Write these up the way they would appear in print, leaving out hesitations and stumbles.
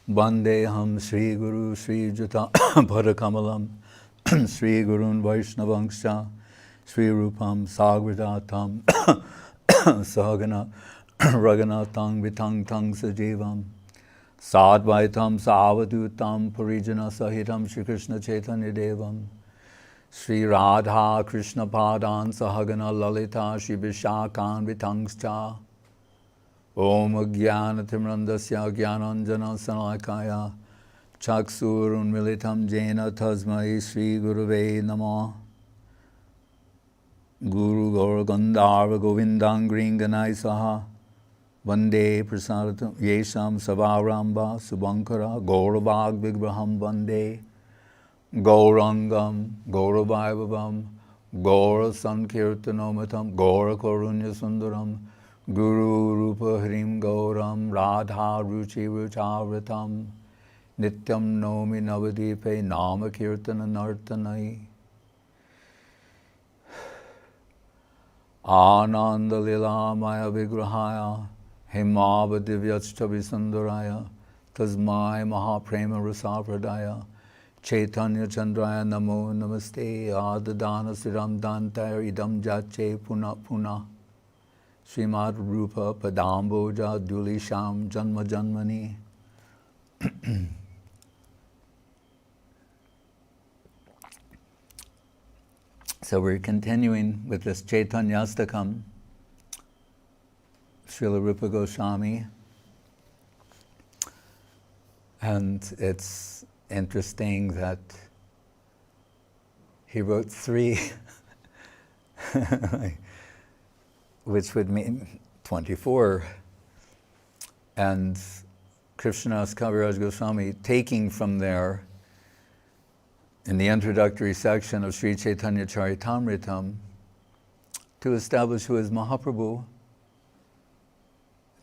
Vandeham Sri Guru Sri Juta Padakamalam Sri Gurun Vaishnavangscha Sri Rupam Sagradatam Sahagana Raghunatham Vitang Tang Sajivam Sadvaitam Savadutam Parijana Sahitam Shri Krishna Chaitanya Devam Sri Radha Krishna Padan Sahagana Lalita Shri Vishakan Vitangscha Om Jnanatimrandasya Jnananjana Salakaya Chaksurun Militam Jena Tasmai Sri Guruve Namah Guru Gaura Gandharva Govindam Gringanai Saha Vande Prasadatam Yesham Savaramba Subankara Gauravag Vigraham Vande Gaurangam Gauravaivavam Gaura Sankirtanomatam Gaura Karunya Sundaram Guru Rupa Hrim Gauram Radha Ruchi Ruchavritam Nityam Nomi Navadipe Nama Kirtana Nartanai Ananda Lila Maya Vigrahaya Himava Divyachtavi Sundaraya Tasmai Mahaprema Rasapradaya Chaitanya Chandraya Namo Namaste Adadana Siram Dantaya Idam Jache Puna Puna Srimad Rupa Padamboja Dulisham Janma Janmani. So we're continuing with this Chaitanyashtakam, Srila Rupa Goswami. And it's interesting that he wrote 3 which would mean 24. And Krishnadas Kaviraj Goswami, taking from there, in the introductory section of Sri Chaitanya Charitamritam, to establish who is Mahaprabhu.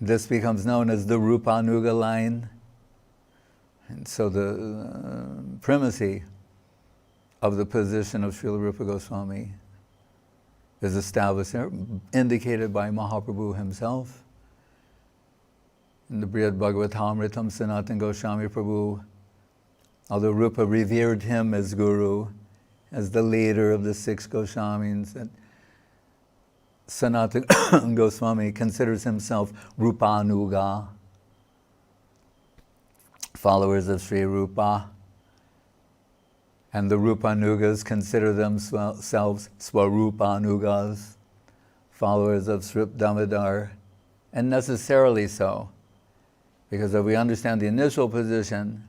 This becomes known as the Rupanuga line. And so the primacy of the position of Srila Rupa Goswami is established there, indicated by Mahaprabhu himself. In the Brihad Bhagavatamritam, Sanatana Goswami Prabhu, although Rupa revered him as Guru, as the leader of the 6 Goswamis, and Sanatana Goswami considers himself Rupanuga, followers of Sri Rupa. And the Rupanugas consider themselves Svarupanugas, followers of Srup Damodar, and necessarily so, because if we understand the initial position,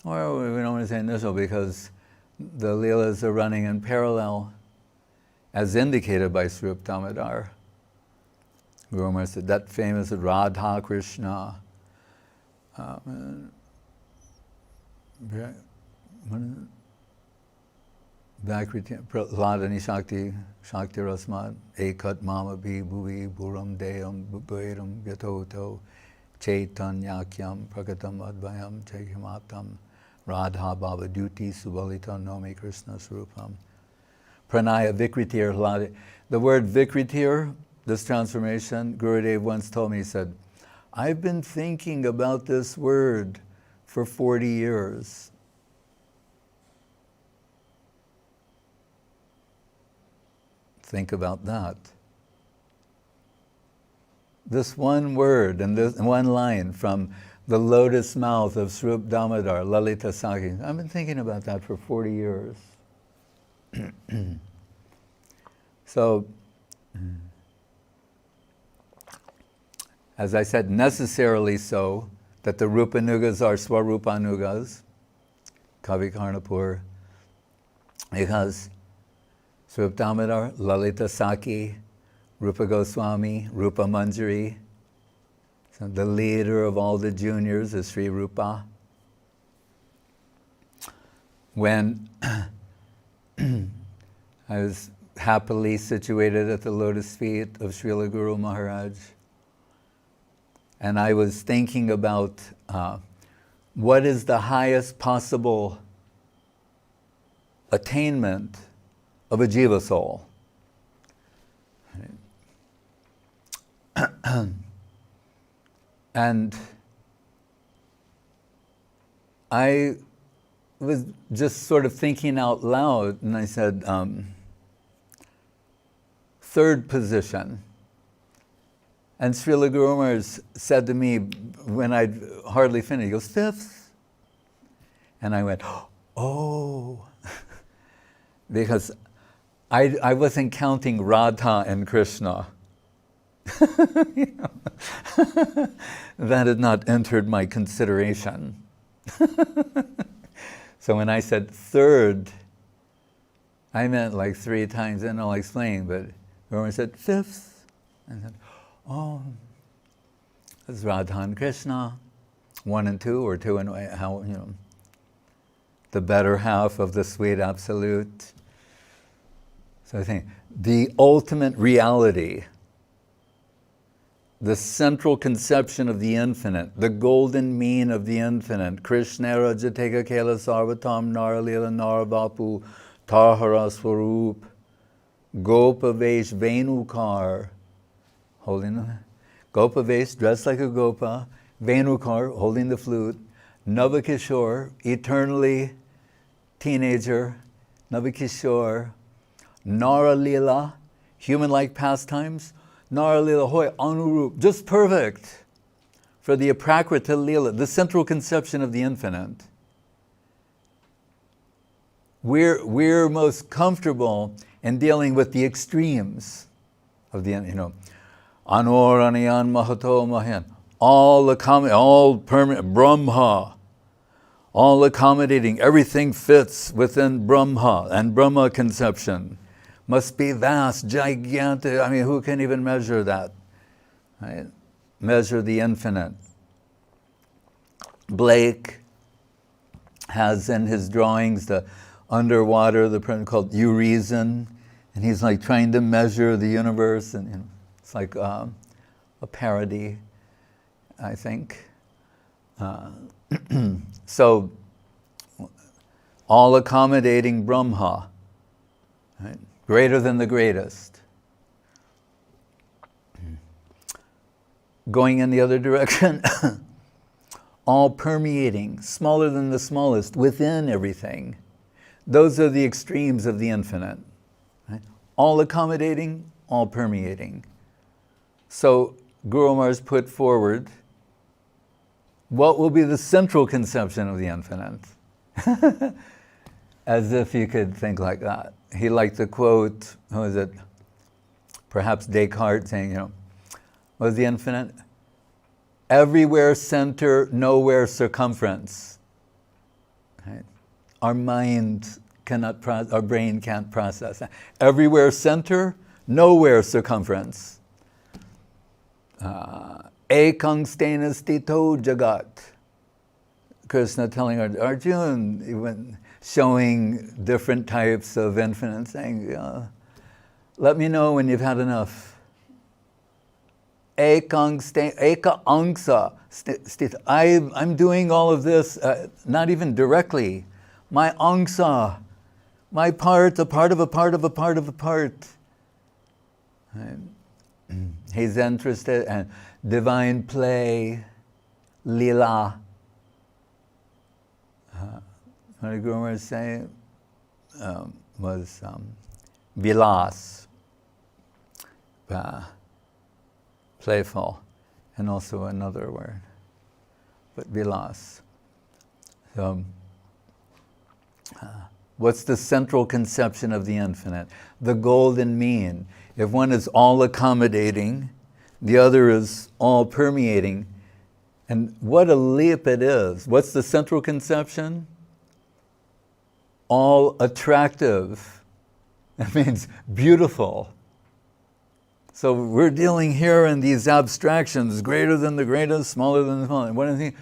or we don't want to say initial because the Leelas are running in parallel, as indicated by Srup Damodar. Guru Maharaj said that famous Radha Krishna, Ladani Shakti Rasmat Ekat Mama Bhi Bhuvi Bhuram Deyam Bhuram Yatoto Chaitanyakyam Prakatam Advayam Chaikimatam Radha Bhava Duti Subalita Nomi Krishna Srupam Pranaya Vikritir. The word Vikritir, this transformation, Gurudev once told me, he said, I've been thinking about this word for 40 years. Think about that. This one word and this one line from the lotus mouth of Srup Damodar, Lalita Sakhi. I've been thinking about that for 40 years. So, as I said, necessarily so, that the Rupanugas are Svarupanugas, Kavi Karnapur, because Srup Damodar, Lalita Sakhi, Rupa Goswami, Rupa Manjari. So the leader of all the juniors is Sri Rupa. When I was happily situated at the lotus feet of Srila Guru Maharaj, and I was thinking about what is the highest possible attainment of a jiva soul. And I was just sort of thinking out loud, and I said, third position. And Srila Guru Maharaj said to me when I'd hardly finished, he goes, fifth. And I went, oh, because I wasn't counting Radha and Krishna. You know? That had not entered my consideration. So when I said third, I meant like 3 times, and I'll explain, but Guru said fifth. And I said, oh, it's Radha and Krishna, 1 and 2, or 2 and how, you know, the better half of the sweet absolute. So I think the ultimate reality, the central conception of the infinite, the golden mean of the infinite, Krishna Rajateka Kela Sarvatam Naralila Naravapu Tahara Swarup Gopavesh Venukar, holding the Gopavesh, dressed like a Gopa, Venukar, holding the flute, Navakishore, eternally teenager, Navakishore, Naralila, human-like pastimes, Naralila Hoy Anurup, just perfect for the Aprakrita Lila, the central conception of the infinite. We're most comfortable in dealing with the extremes of the, you know, Anor Aniyan Mahato Mahan, all permanent, Brahma, all accommodating, everything fits within Brahma, and Brahma conception must be vast, gigantic. I mean, who can even measure that? Right? Measure the infinite. Blake has in his drawings the underwater, the print called Urizen, and he's like trying to measure the universe, and you know, it's like a parody, I think. So, all accommodating Brahma, right? Greater than the greatest. Going in the other direction, all permeating, smaller than the smallest, within everything. Those are the extremes of the infinite. Right? All accommodating, all permeating. So Guru Maharaj put forward, what will be the central conception of the infinite? As if you could think like that. He liked the quote, who was it? Perhaps Descartes saying, you know, what was the infinite? Everywhere center, nowhere circumference. Right? Our mind cannot, our brain can't process that. Everywhere center, nowhere circumference. Ekang stena stito jagat. Krsna telling Arjuna, even showing different types of infinite, saying, let me know when you've had enough. Eka angsa stita. I'm doing all of this, not even directly. My angsa, my part, a part of a part of a part of a part. He's interested in divine play, lila. What did Guru Maharaj say? Was vilas, playful, and also another word, but vilas. So, what's the central conception of the infinite? The golden mean. If one is all accommodating, the other is all permeating. And what a leap it is. What's the central conception? All attractive. That means beautiful. So we're dealing here in these abstractions, greater than the greatest, smaller than the smallest. What do you think?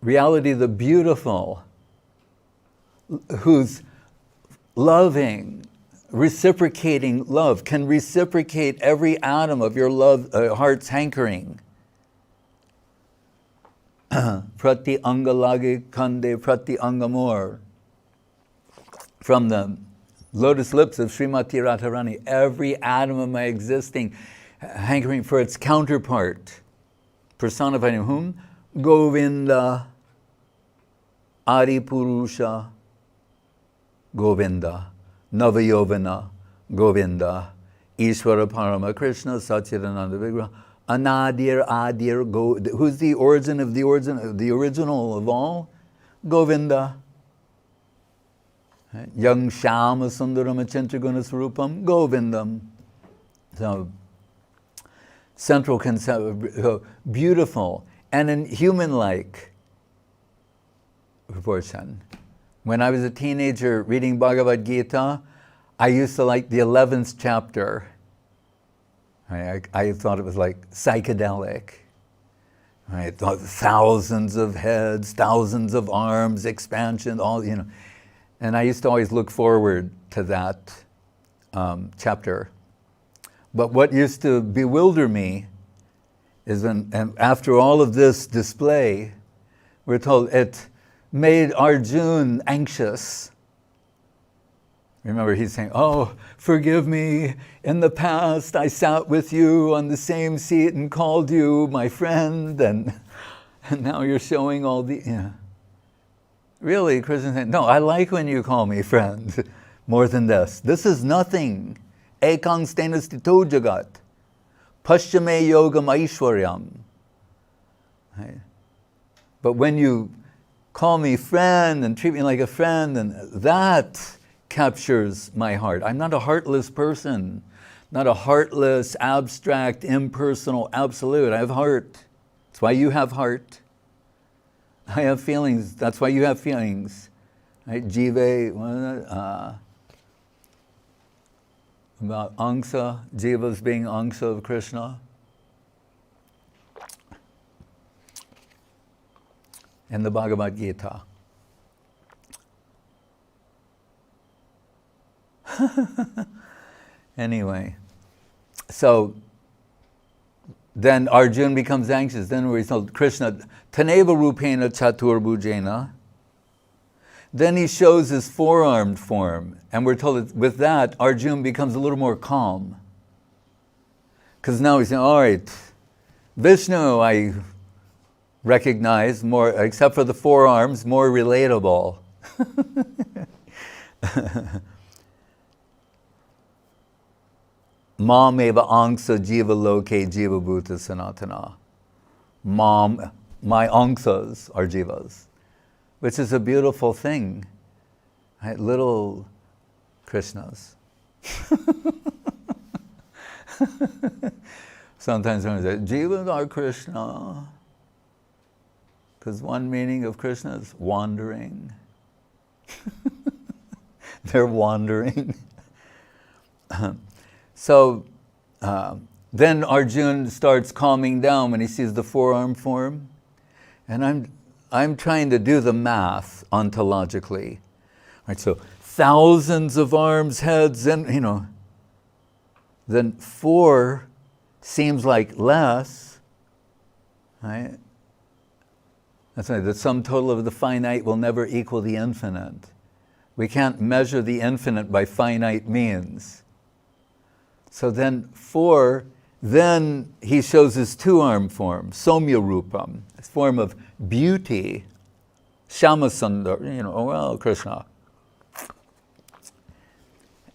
Reality, the beautiful, who's loving, reciprocating love, can reciprocate every atom of your love, heart's hankering. Prati angalagi kande prati angamor. From the lotus lips of Srimati Radharani, every atom of my existing hankering for its counterpart, personifying whom? Govinda. Adi Purusha Govinda, Navayovana Govinda, Ishvara Parama Krishna, Satchidananda Vigraha, Anadir Adir Go. Who's the origin of the original of all? Govinda. Young Shama Sundaram Achintraguna Swarupam Govindam. So, central concept, beautiful, and in human-like proportion. When I was a teenager reading Bhagavad Gita, I used to like the 11th chapter. I thought it was like psychedelic. I thought thousands of heads, thousands of arms, expansion, all, you know. And I used to always look forward to that chapter. But what used to bewilder me is when, and after all of this display, we're told it made Arjuna anxious. Remember, he's saying, oh, forgive me, in the past I sat with you on the same seat and called you my friend, and now you're showing all the, yeah. Really, Krishna said, no, I like when you call me friend, more than this. This is nothing. Ekang stena stito jagat, paschame yogam aishwaryam. Right? But when you call me friend and treat me like a friend, and that captures my heart. I'm not a heartless person, not a heartless, abstract, impersonal, absolute. I have heart. That's why you have heart. I have feelings. That's why you have feelings. Right? Jiva, about angsa, jivas being angsa of Krishna. In the Bhagavad Gita. Anyway, so then Arjuna becomes anxious. Then we're told Krishna, Taneva Rupena Chaturbhujena. Then he shows his four-armed form. And we're told that with that, Arjuna becomes a little more calm. Because now he's saying, all right, Vishnu, I recognize more, except for the forearms, more relatable. Mam eva angsa jiva loke jiva bhuta sanatana. Mam, my angsas are jivas, which is a beautiful thing. Right? Little Krishnas. Sometimes someone says, jivas are Krishna. Because one meaning of Krishna is wandering. They're wandering. So then Arjuna starts calming down when he sees the forearm form. And I'm trying to do the math ontologically. Right, so thousands of arms, heads, and, you know, then 4 seems like less, right? That's right, the sum total of the finite will never equal the infinite. We can't measure the infinite by finite means. So then 4, then he shows his 2-arm form, Somya Rupam, this form of beauty, Shamasundar, you know, oh well, Krishna.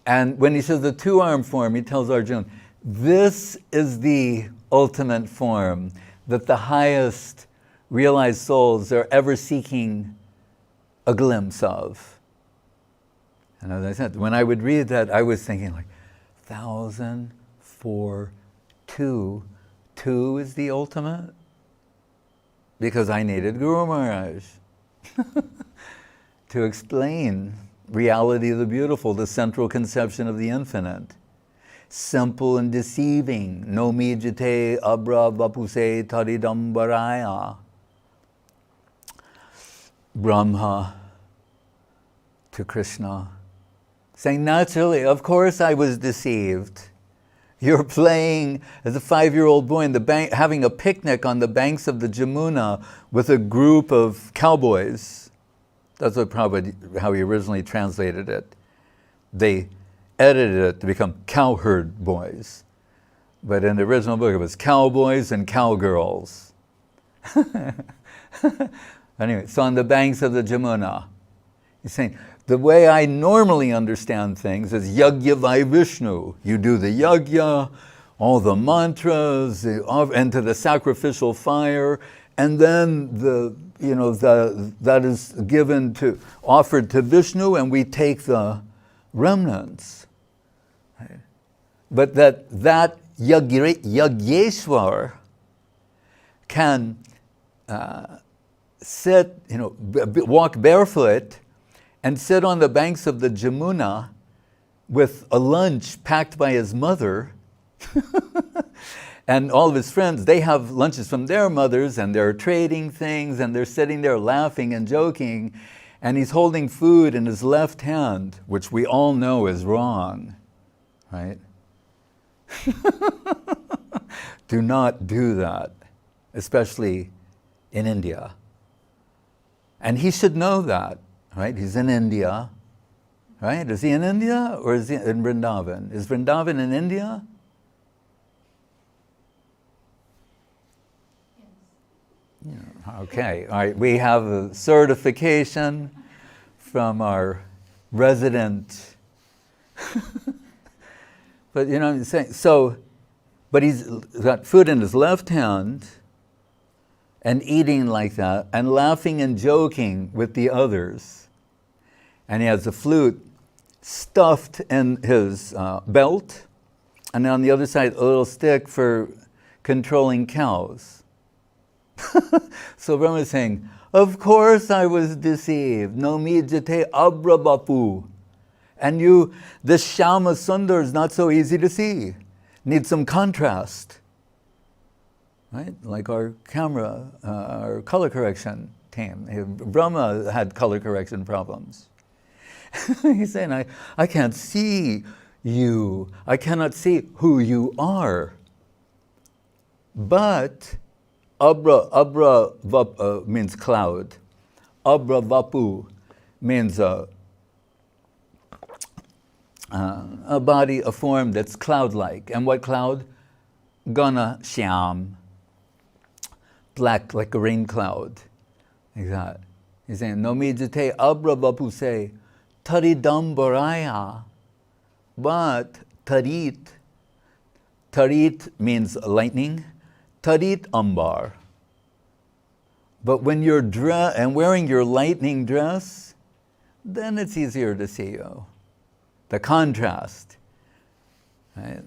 And when he says the 2-arm form, he tells Arjuna, this is the ultimate form that the highest realized souls are ever seeking a glimpse of. And as I said, when I would read that, I was thinking like, 1,000, 4, 2. 2 is the ultimate? Because I needed Guru Maharaj to explain reality of the beautiful, the central conception of the infinite. Simple and deceiving. No mi jite abra vapuse taridambaraya. Brahma to Krishna, saying, naturally, of course I was deceived. You're playing as a 5-year-old boy in the bank, having a picnic on the banks of the Jamuna with a group of cowboys. That's what probably how he originally translated it. They edited it to become cowherd boys. But in the original book, it was cowboys and cowgirls. Anyway, so on the banks of the Jamuna, he's saying, the way I normally understand things is yagya vai Vishnu. You do the yagya, all the mantras, enter the sacrificial fire, and then that is offered to Vishnu, and we take the remnants. Right? But that Yagyeshwar can sit, walk barefoot and sit on the banks of the Jamuna with a lunch packed by his mother. And all of his friends, they have lunches from their mothers, and they're trading things, and they're sitting there laughing and joking, and he's holding food in his left hand, which we all know is wrong, right? Do not do that, especially in India. And he should know that, right? He's in India, right? Is he in India or is he in Vrindavan? Is Vrindavan in India? Okay, all right, we have a certification from our resident. But you know what I'm saying? So, but he's got food in his left hand and eating like that and laughing and joking with the others. And he has a flute stuffed in his belt, and on the other side a little stick for controlling cows. So Brahma is saying, of course I was deceived. No mi jate abra bapu. And this Shyama Sundar is not so easy to see. Needs some contrast. Right? Like our camera, our color correction team. Brahma had color correction problems. He's saying, I can't see you. I cannot see who you are. But Abra means cloud. Abra vapu means a body, a form that's cloud-like. And what cloud? Gana shyam. Black, like a rain cloud. Like that. He's saying, no mi jate abra vapu say, taridam baraya. But tarit means lightning. Tarit ambar. But when you're and wearing your lightning dress, then it's easier to see you. The contrast. Right?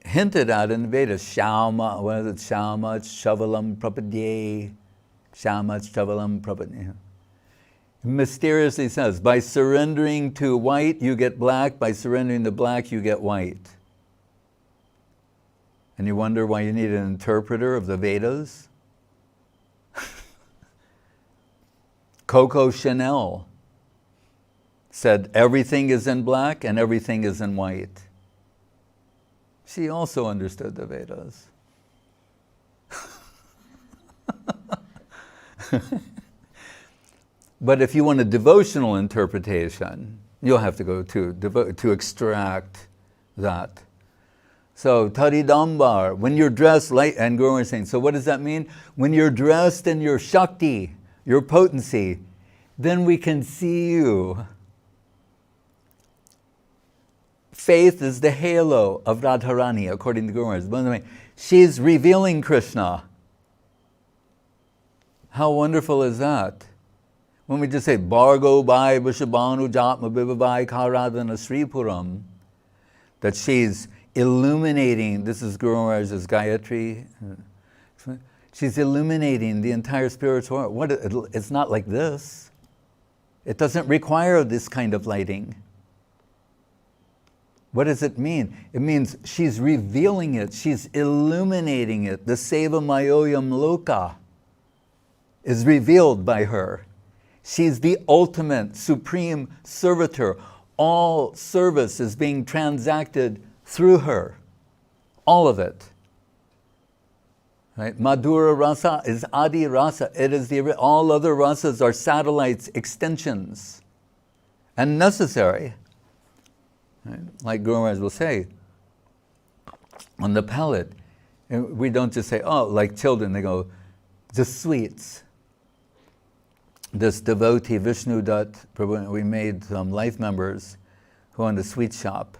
Hinted at in the Vedas, Shama, what is it? Shama Chavalam Prapadye. Shama Chavalam Prapadye. Mysteriously says, by surrendering to white, you get black. By surrendering to black, you get white. And you wonder why you need an interpreter of the Vedas? Coco Chanel said everything is in black and everything is in white. She also understood the Vedas. But if you want a devotional interpretation, you'll have to go to extract that. So, taridambar, when you're dressed light, and Guru is saying, so what does that mean? When you're dressed in your Shakti, your potency, then we can see you. Faith is the halo of Radharani, according to Guru. By the way, she's revealing Krishna. How wonderful is that? When we just say, Bhargo Bhai Vishabhanu Jatma Bhivavai Karadana Sripuram, that she's illuminating, this is Guru Maharaj's Gayatri, she's illuminating the entire spiritual world. It's not like this. It doesn't require this kind of lighting. What does it mean? It means she's revealing it, she's illuminating it. The Seva Mayoyam Loka is revealed by her. She's the ultimate, supreme servitor. All service is being transacted through her. All of it. Right? Madhura rasa is adi rasa. It is all other rasas are satellites, extensions, and necessary. Right? Like Guru Maharaj will say, on the palate, we don't just say, oh, like children, they go, just sweets. this devotee, Vishnu Dutt, we made some life members who owned a sweet shop,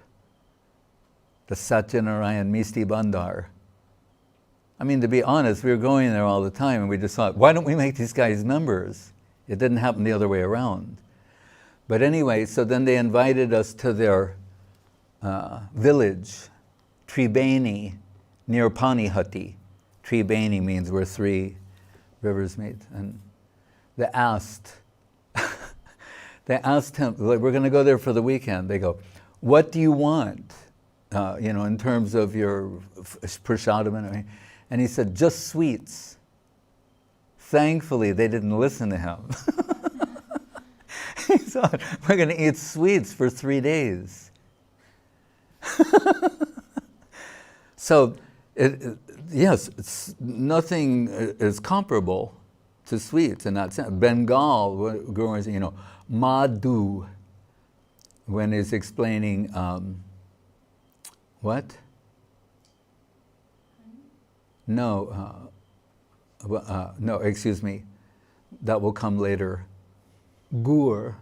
the Satyanarayan Misti Bandar. I mean, to be honest, we were going there all the time and we just thought, why don't we make these guys members? It didn't happen the other way around. But anyway, so then they invited us to their village, Tribeni, near Panihati. Tribeni means where three rivers meet. And they asked him, like, we're going to go there for the weekend. They go, what do you want, in terms of your prasadam? And he said, just sweets. Thankfully, they didn't listen to him. He thought, we're going to eat sweets for 3 days. So, yes, nothing is comparable to sweets in that sense. Bengal, Guru was, Madhu, when he's explaining, what? No, excuse me, that will come later. Gur,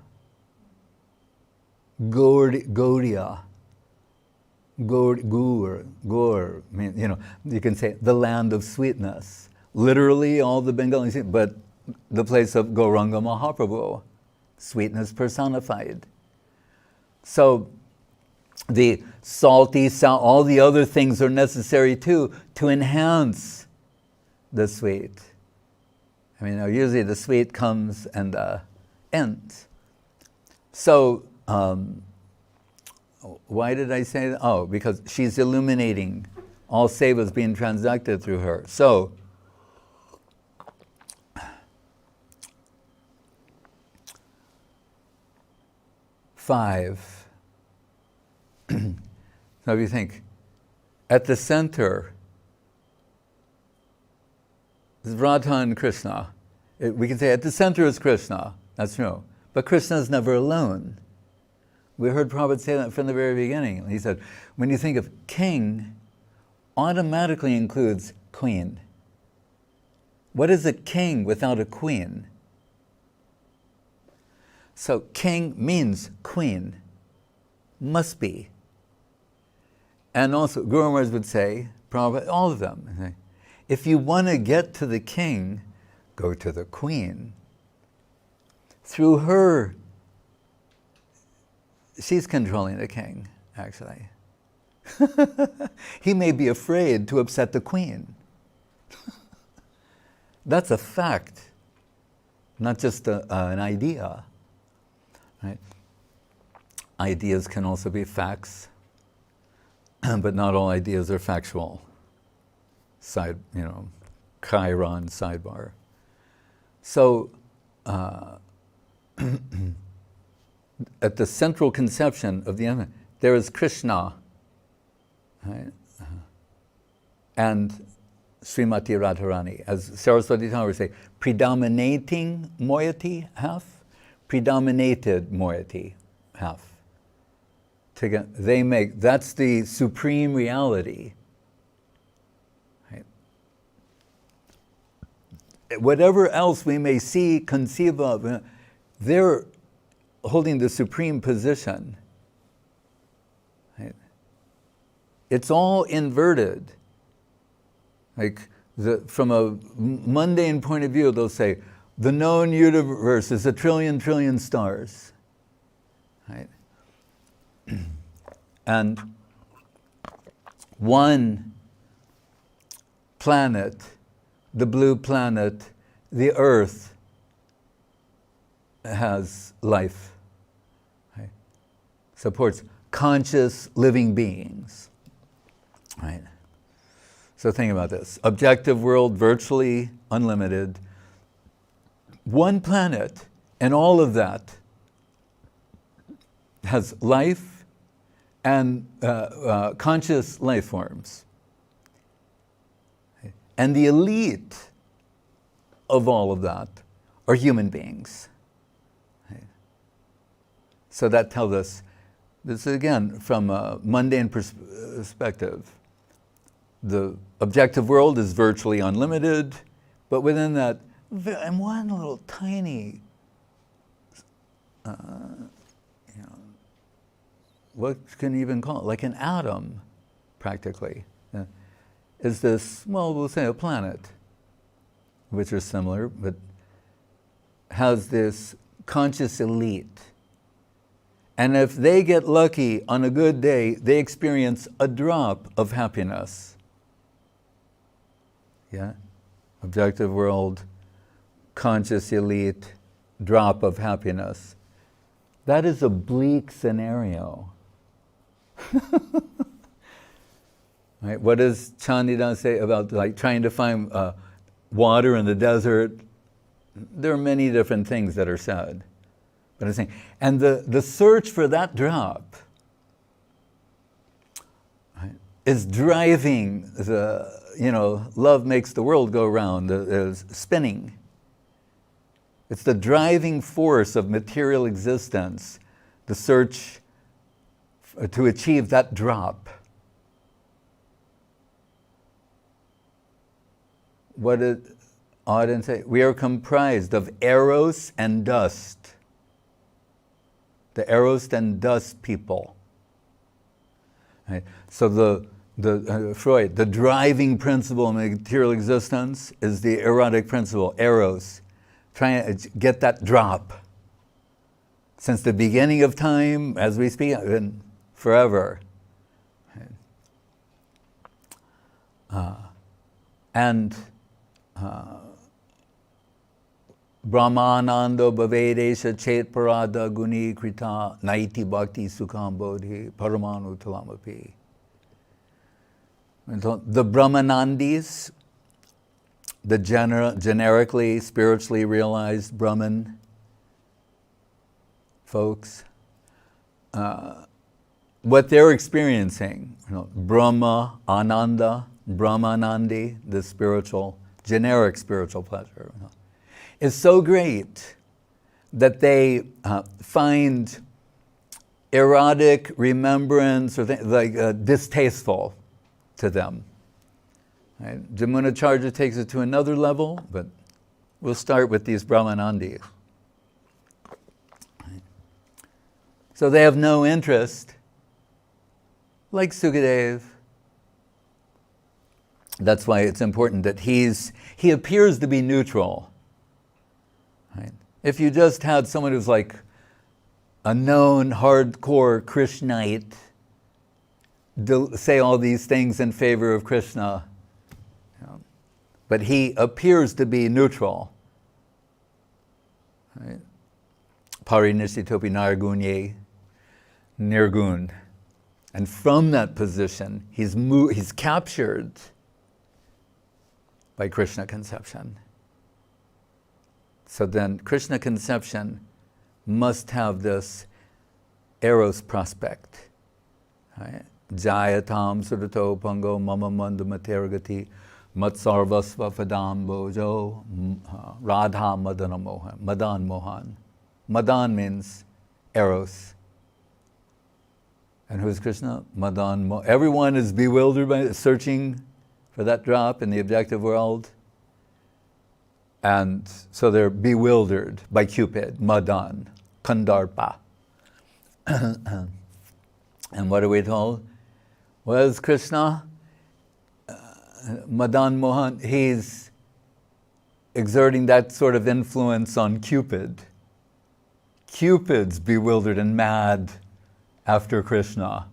Gaudiya, Gur, you can say the land of sweetness. Literally all the Bengalis, but the place of Gauranga Mahaprabhu, sweetness personified. So the salty, all the other things are necessary too to enhance the sweet. Usually the sweet comes and ends. So, why did I say that? Oh, because she's illuminating. All seva is being transacted through her. So, five. So if you think, at the center is Radha and Krishna. We can say at the center is Krishna. That's true. But Krishna is never alone. We heard Prabhupada say that from the very beginning. He said, when you think of king, automatically includes queen. What is a king without a queen? So king means queen. Must be. And also, Guru Maharaj would say, Prabhupada, all of them, if you want to get to the king, go to the queen. Through her, she's controlling the king, actually. He may be afraid to upset the queen. That's a fact, not just an idea. Right? Ideas can also be facts, but not all ideas are factual. Chiron sidebar. So, at the central conception of the element, there is Krishna, right? And Srimati Radharani. As Saraswati Thakur would say, predominating moiety, half, predominated moiety, half. Together, that's the supreme reality. Right? Whatever else we may see, conceive of, they're holding the supreme position. Right? It's all inverted. Like from a mundane point of view, they'll say, the known universe is 1 trillion stars. Right? And one planet, the blue planet, the earth, has life. Right? Supports conscious living beings. Right? So think about this. Objective world, virtually unlimited. One planet, and all of that has life and conscious life forms. And the elite of all of that are human beings. So that tells us, this is again from a mundane perspective, the objective world is virtually unlimited, but within that, in one little tiny what can you even call it? Like an atom, practically. Is this, well, we'll say a planet, which are similar, but has this conscious elite. And if they get lucky on a good day, they experience a drop of happiness. Yeah? Objective world, conscious elite, drop of happiness. That is a bleak scenario. Right? What does Chandida say about like trying to find water in the desert? There are many different things that are said. But I'm saying, and the search for that drop, right, is driving the, love makes the world go round, is spinning. It's the driving force of material existence, the search to achieve that drop. What did Auden say? We are comprised of eros and dust. The eros and dust people. Right? So the Freud, the driving principle in material existence is the erotic principle, eros. Trying to get that drop. Since the beginning of time, as we speak, and forever. Brahmanando bhavedesha chetparada guni krita naiti bhakti sukham bodhi paramanu talamapi. The Brahmanandis, the generically spiritually realized Brahman folks, what they're experiencing, Brahma, Ananda, Brahmanandi, the spiritual, generic spiritual pleasure, is so great that they find erotic remembrance or distasteful to them. Right? Jamunacharya takes it to another level, but we'll start with these Brahmanandis. Right? So they have no interest, like Sukadev. That's why it's important that he appears to be neutral. Right? If you just had someone who's like a known hardcore Krishnite say all these things in favor of Krishna, but he appears to be neutral. Right? Parinishitopi nargunye, nirgun. And from that position, he's captured by Krishna conception. So then Krishna conception must have this eros prospect. Right? Jayatam surato pango mama manda materagati matsarvasva fadam bojo radha madana mohan. Madan mohan. Madan means eros. And who's Krishna? Madan mohan. Everyone is bewildered by searching for that drop in the objective world. And so they're bewildered by Cupid, Madan, Kandarpa. And what are we told? What is Krishna? Madan Mohan, he's exerting that sort of influence on Cupid. Cupid's bewildered and mad after Krishna.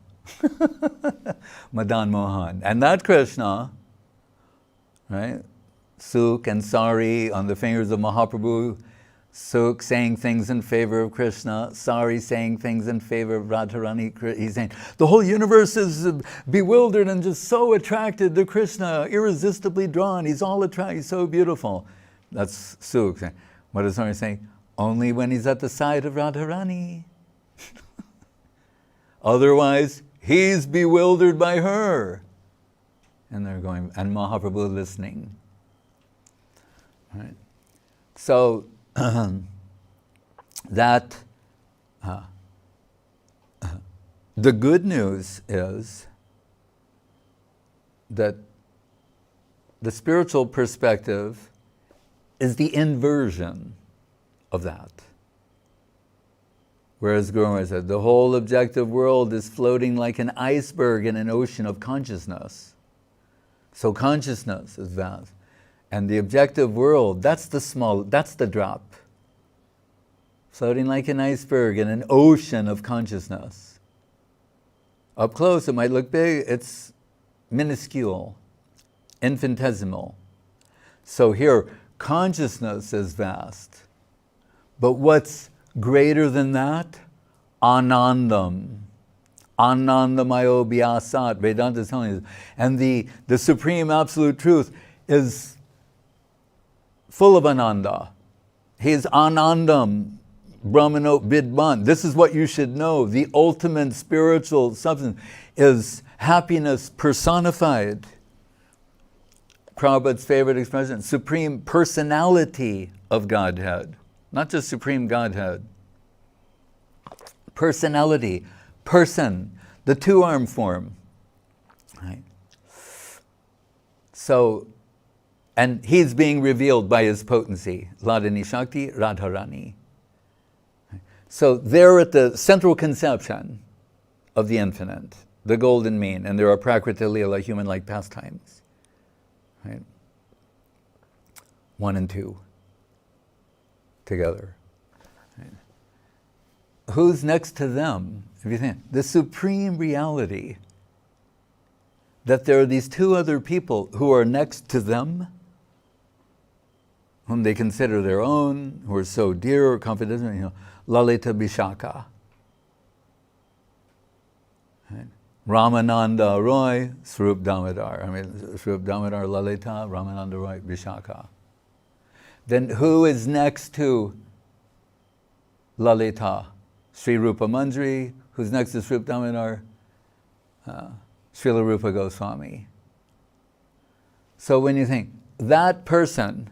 Madan Mohan. And that Krishna, right? Sukh and Sari on the fingers of Mahaprabhu, Sukh saying things in favor of Krishna, Sari saying things in favor of Radharani. He's saying, the whole universe is bewildered and just so attracted to Krishna, irresistibly drawn. He's all attracted, he's so beautiful. That's Sukh saying. What is Sari saying? Only when he's at the side of Radharani. Otherwise, he's bewildered by her. And they're going, and Mahaprabhu listening. Right? So, that the good news is that the spiritual perspective is the inversion of that. Whereas Guru Maharaj said, the whole objective world is floating like an iceberg in an ocean of consciousness. So consciousness is vast. And the objective world, that's the drop. Floating like an iceberg in an ocean of consciousness. Up close, it might look big, it's minuscule, infinitesimal. So here, consciousness is vast. But what's greater than that? Anandam. Anandamayo bhyasat. Vedanta is telling us. And the supreme absolute truth is full of ananda. He is anandam, brahmanot vidman. This is what you should know. The ultimate spiritual substance is happiness personified. Prabhupada's favorite expression, supreme personality of Godhead. Not just supreme Godhead. Personality, person, the two-armed form. Right? So, and he's being revealed by his potency. Ladini Shakti, Radharani. So they're at the central conception of the infinite, the golden mean, and there are Prakriti Leela, human-like pastimes. Right? 1 and 2 together. Right? Who's next to them? If you think, the supreme reality that there are these two other people who are next to them, whom they consider their own, who are so dear or confidential, Lalita Vishaka. Right? Ramananda Roy, Swarup Damodar. Swarup Damodar, Lalita, Ramananda Roy, Vishaka. Then who is next to Lalita? Sri Rupa Manjari. Who's next to Swarup Damodar? Srila Rupa Goswami. So when you think, that person,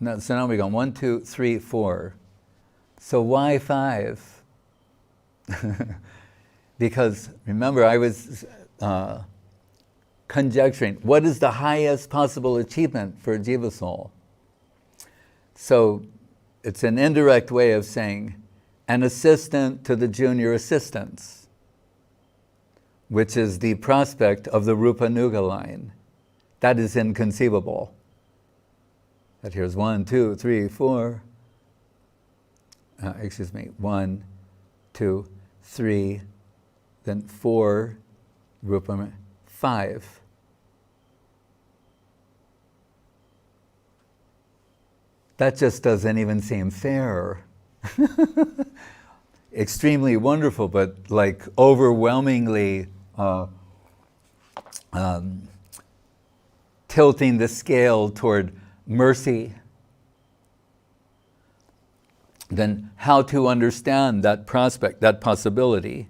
so now we go 1, 2, 3, 4. So why 5? Because remember, I was conjecturing, what is the highest possible achievement for a jiva soul? So it's an indirect way of saying an assistant to the junior assistants, which is the prospect of the Rupanuga line. That is inconceivable. That here's 1, 2, 3, 4. 1, 2, 3, then 4, Rupa, 5. That just doesn't even seem fair. Extremely wonderful, but like overwhelmingly tilting the scale toward mercy. Then how to understand that prospect, that possibility,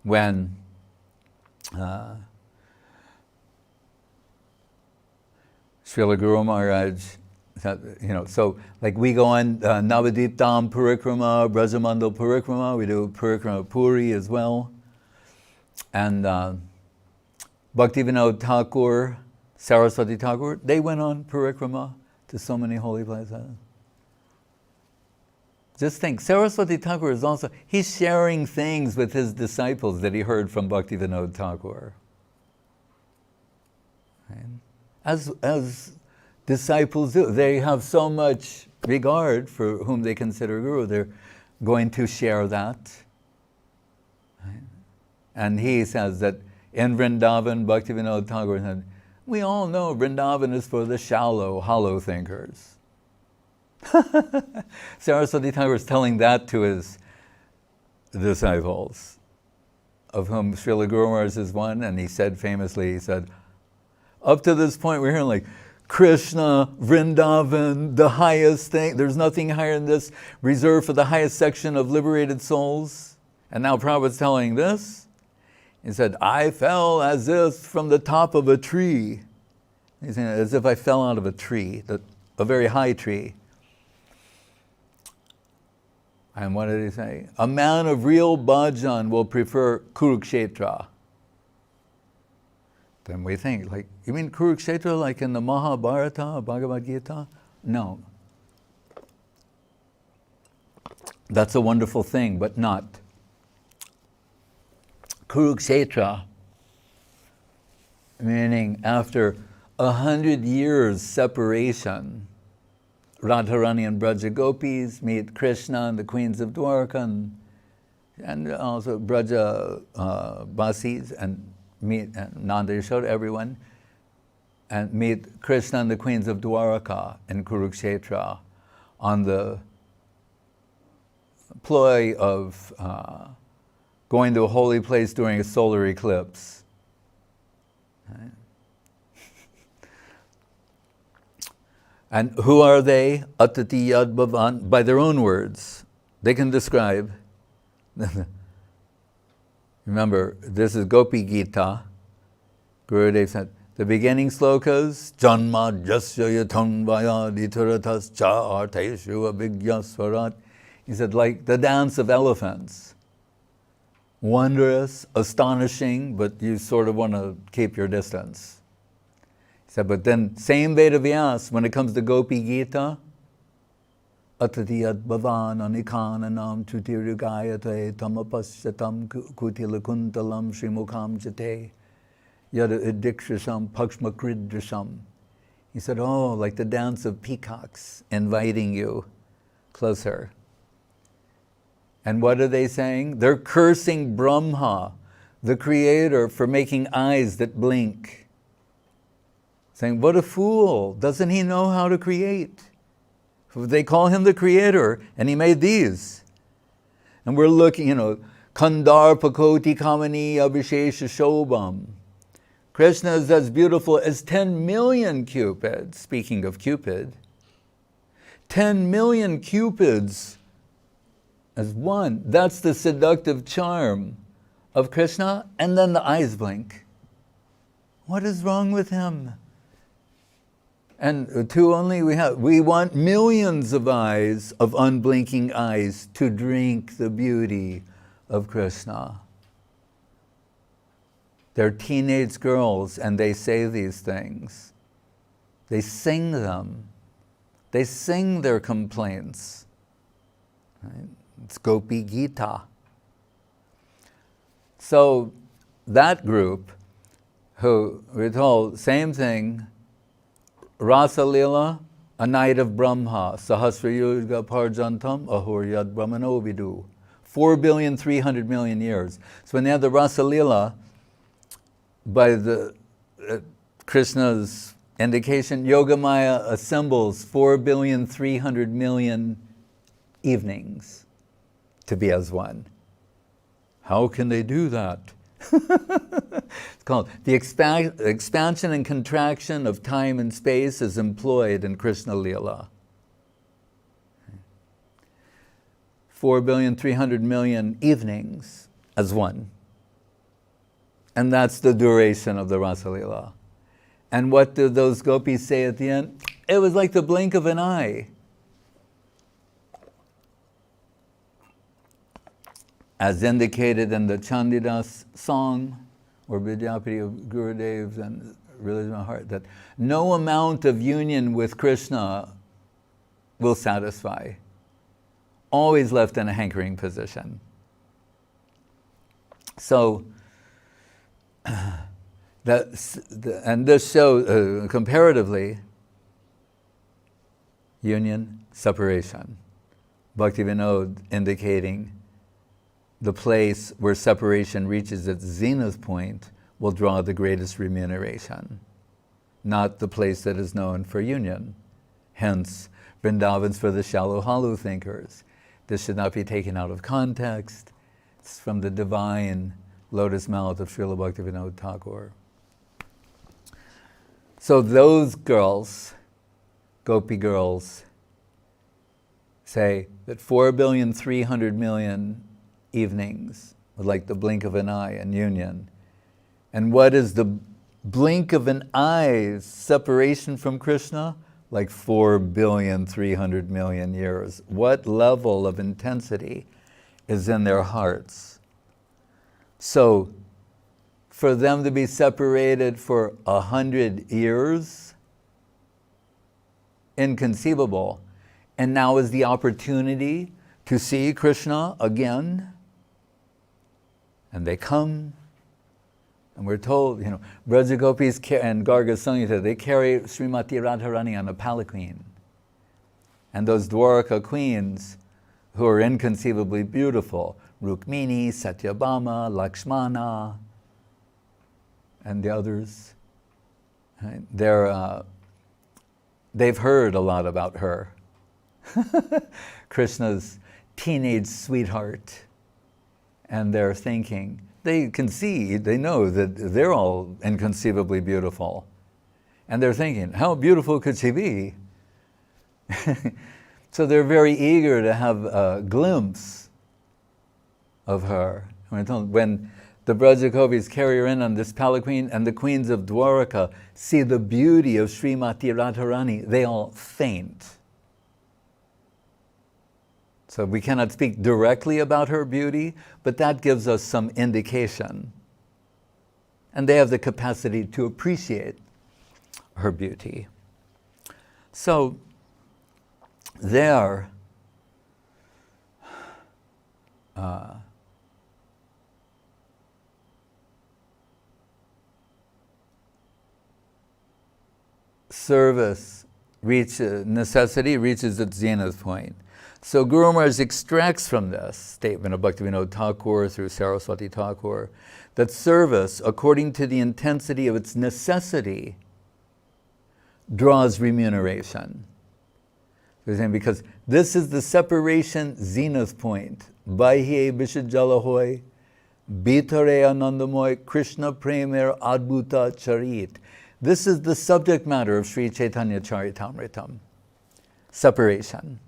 when Srila Guru Maharaj, so like we go on Navadip-Dham Parikrama, Brajamandal Parikrama, we do Parikrama Puri as well. And Bhaktivinoda Thakur, Saraswati Thakur, they went on Parikrama to so many holy places. Just think, Saraswati Thakur is also, he's sharing things with his disciples that he heard from Bhaktivinoda Thakur. Right? As disciples do, they have so much regard for whom they consider Guru, they're going to share that. Right? And he says that in Vrindavan, Bhaktivinoda Thakur said, we all know Vrindavan is for the shallow, hollow thinkers. Saraswati Thakur is telling that to his disciples, of whom Srila Guru Maharaj is one, and he said famously, he said, up to this point we're hearing like, Krishna, Vrindavan, the highest thing, there's nothing higher than this, reserved for the highest section of liberated souls. And now Prabhupada's telling this. He said, I fell as if from the top of a tree. He's saying, as if I fell out of a tree, a very high tree. And what did he say? A man of real bhajan will prefer Kurukshetra. Then we think, like, you mean Kurukshetra like in the Mahabharata, Bhagavad Gita? No. That's a wonderful thing, but not. Kurukshetra, meaning after 100 years separation, Radharani and Braja Gopis meet Krishna and the queens of Dwarka, and also Braja Basis, and meet Nanda Yashoda, everyone, and meet Krishna and the queens of Dwarka in Kurukshetra on the ploy of going to a holy place during a solar eclipse. Right? And who are they? Atati-yad-bhavan, by their own words. They can describe. Remember, this is Gopi Gita. Gurudev said, the beginning slokas, Janma jasya yatam vayaditaratas cha arteshu abhigyasvarat. He said, like the dance of elephants. Wondrous, astonishing, but you sort of want to keep your distance. He said, but then same Veda Vyas, when it comes to Gopi Gita, Atati Bhavan Anikananam Chutirugayate Tamapasyatam Kutilakuntalam Srimukam Jate Yada Idikshasam Pakshmakridrasam. He said, oh, like the dance of peacocks inviting you closer. And what are they saying? They're cursing Brahma, the creator, for making eyes that blink. Saying, what a fool, doesn't he know how to create? They call him the creator, and he made these. And we're looking, Kandar Pakoti Kamani Abhishesha Shobham. Krishna is as beautiful as 10 million cupids, speaking of Cupid. 10 million cupids as one. That's the seductive charm of Krishna, and then the eyes blink. What is wrong with him? And two only we have. We want millions of eyes, of unblinking eyes, to drink the beauty of Krishna. They're teenage girls, and they say these things. They sing them. They sing their complaints. Right? It's Gopi Gita. So that group, who we're told, same thing, Rasa Lila, a night of Brahma, Sahasrayuga Parjantam, Ahuryad Brahmanovidu. 4,300,000,000 years. So when they have the Rasa Lila, by the Krishna's indication, Yogamaya assembles 4,300,000,000 evenings to be as one. How can they do that? It's called the expansion and contraction of time and space is employed in Krishna Lila. 4,300,000,000 evenings as one. And that's the duration of the Rasa Lila. And what did those gopis say at the end? It was like the blink of an eye. As indicated in the Chandidas song, or Vidyapati of Gurudev's and Religion of Heart, that no amount of union with Krishna will satisfy. Always left in a hankering position. So, and this shows, comparatively, union, separation. Bhaktivinoda indicating the place where separation reaches its zenith point will draw the greatest remuneration, not the place that is known for union. Hence, Vrindavan's for the shallow, hollow thinkers. This should not be taken out of context. It's from the divine lotus mouth of Srila Bhaktivinoda Thakur. So those girls, Gopi girls, say that 4,300,000,000 evenings, like the blink of an eye in union. And what is the blink of an eye's separation from Krishna? Like 4,300,000,000 years. What level of intensity is in their hearts? So, for them to be separated for 100 years, inconceivable. And now is the opportunity to see Krishna again. And they come, and we're told, Braja Gopis and Garga Samhita, they carry Srimati Radharani on a palanquin. And those Dwaraka queens, who are inconceivably beautiful, Rukmini, Satyabhama, Lakshmana, and the others, right? They've heard a lot about her. Krishna's teenage sweetheart. And they're thinking, they concede, they know that they're all inconceivably beautiful. And they're thinking, how beautiful could she be? So they're very eager to have a glimpse of her. When the Braja Gopis carry her in on this palanquin and the queens of Dwaraka see the beauty of Srimati Radharani, they all faint. So we cannot speak directly about her beauty, but that gives us some indication. And they have the capacity to appreciate her beauty. So there, service necessity reaches its zenith point. So Guru Maharaj extracts from this statement of Bhaktivinoda Thakur through Saraswati Thakur that service, according to the intensity of its necessity, draws remuneration. Because this is the separation zenith point. Baihye Vishajalahoy, Bitare Anandamoy, Krishna Premer Adbhuta Charit. This is the subject matter of Sri Chaitanya Charitamritam. Separation.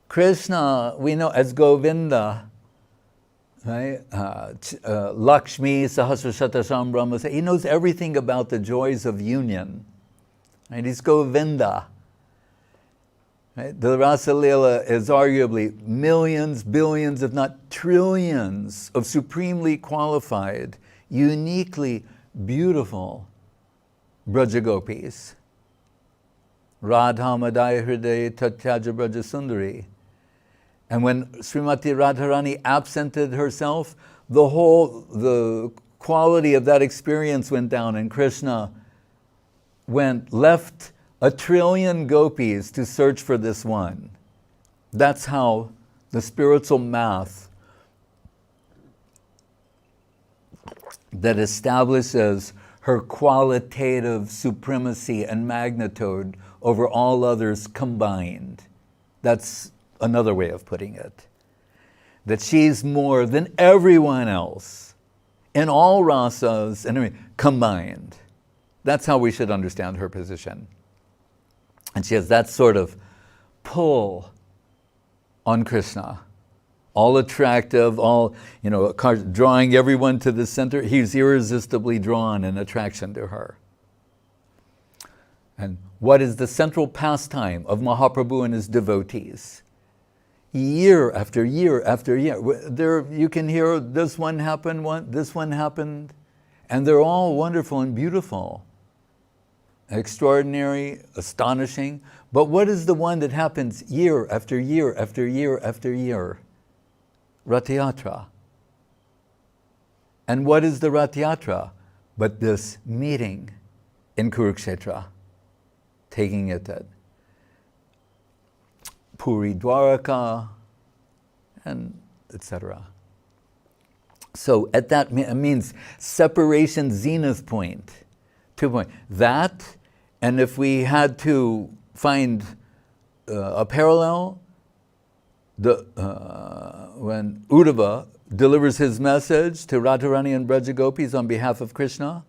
Krishna, we know as Govinda, right? Lakshmi, Sahasrashata Brahma, he knows everything about the joys of union. Right? He's Govinda. Right? The Rasa Leela is arguably millions, billions, if not trillions of supremely qualified, uniquely beautiful Braja Gopis. Radha Madaya Hriday Tatyaja Braja Sundari. And when Srimati Radharani absented herself, the quality of that experience went down, and Krishna left 1 trillion gopis to search for this one. That's how the spiritual math that establishes her qualitative supremacy and magnitude over all others combined. That's another way of putting it. That she's more than everyone else in all rasas and combined. That's how we should understand her position. And she has that sort of pull on Krishna. All attractive, drawing everyone to the center. He's irresistibly drawn in attraction to her. And what is the central pastime of Mahaprabhu and his devotees? Year after year after year. There you can hear this one happened, this one happened, and they're all wonderful and beautiful. Extraordinary, astonishing. But what is the one that happens year after year after year after year? Rath Yatra. And what is the Rath Yatra but this meeting in Kurukshetra, taking it at Puri Dwaraka, and etc. So at that means separation zenith point, 2 point. That, and if we had to find a parallel, when Uddhava delivers his message to Radharani and Braja Gopis on behalf of Krishna,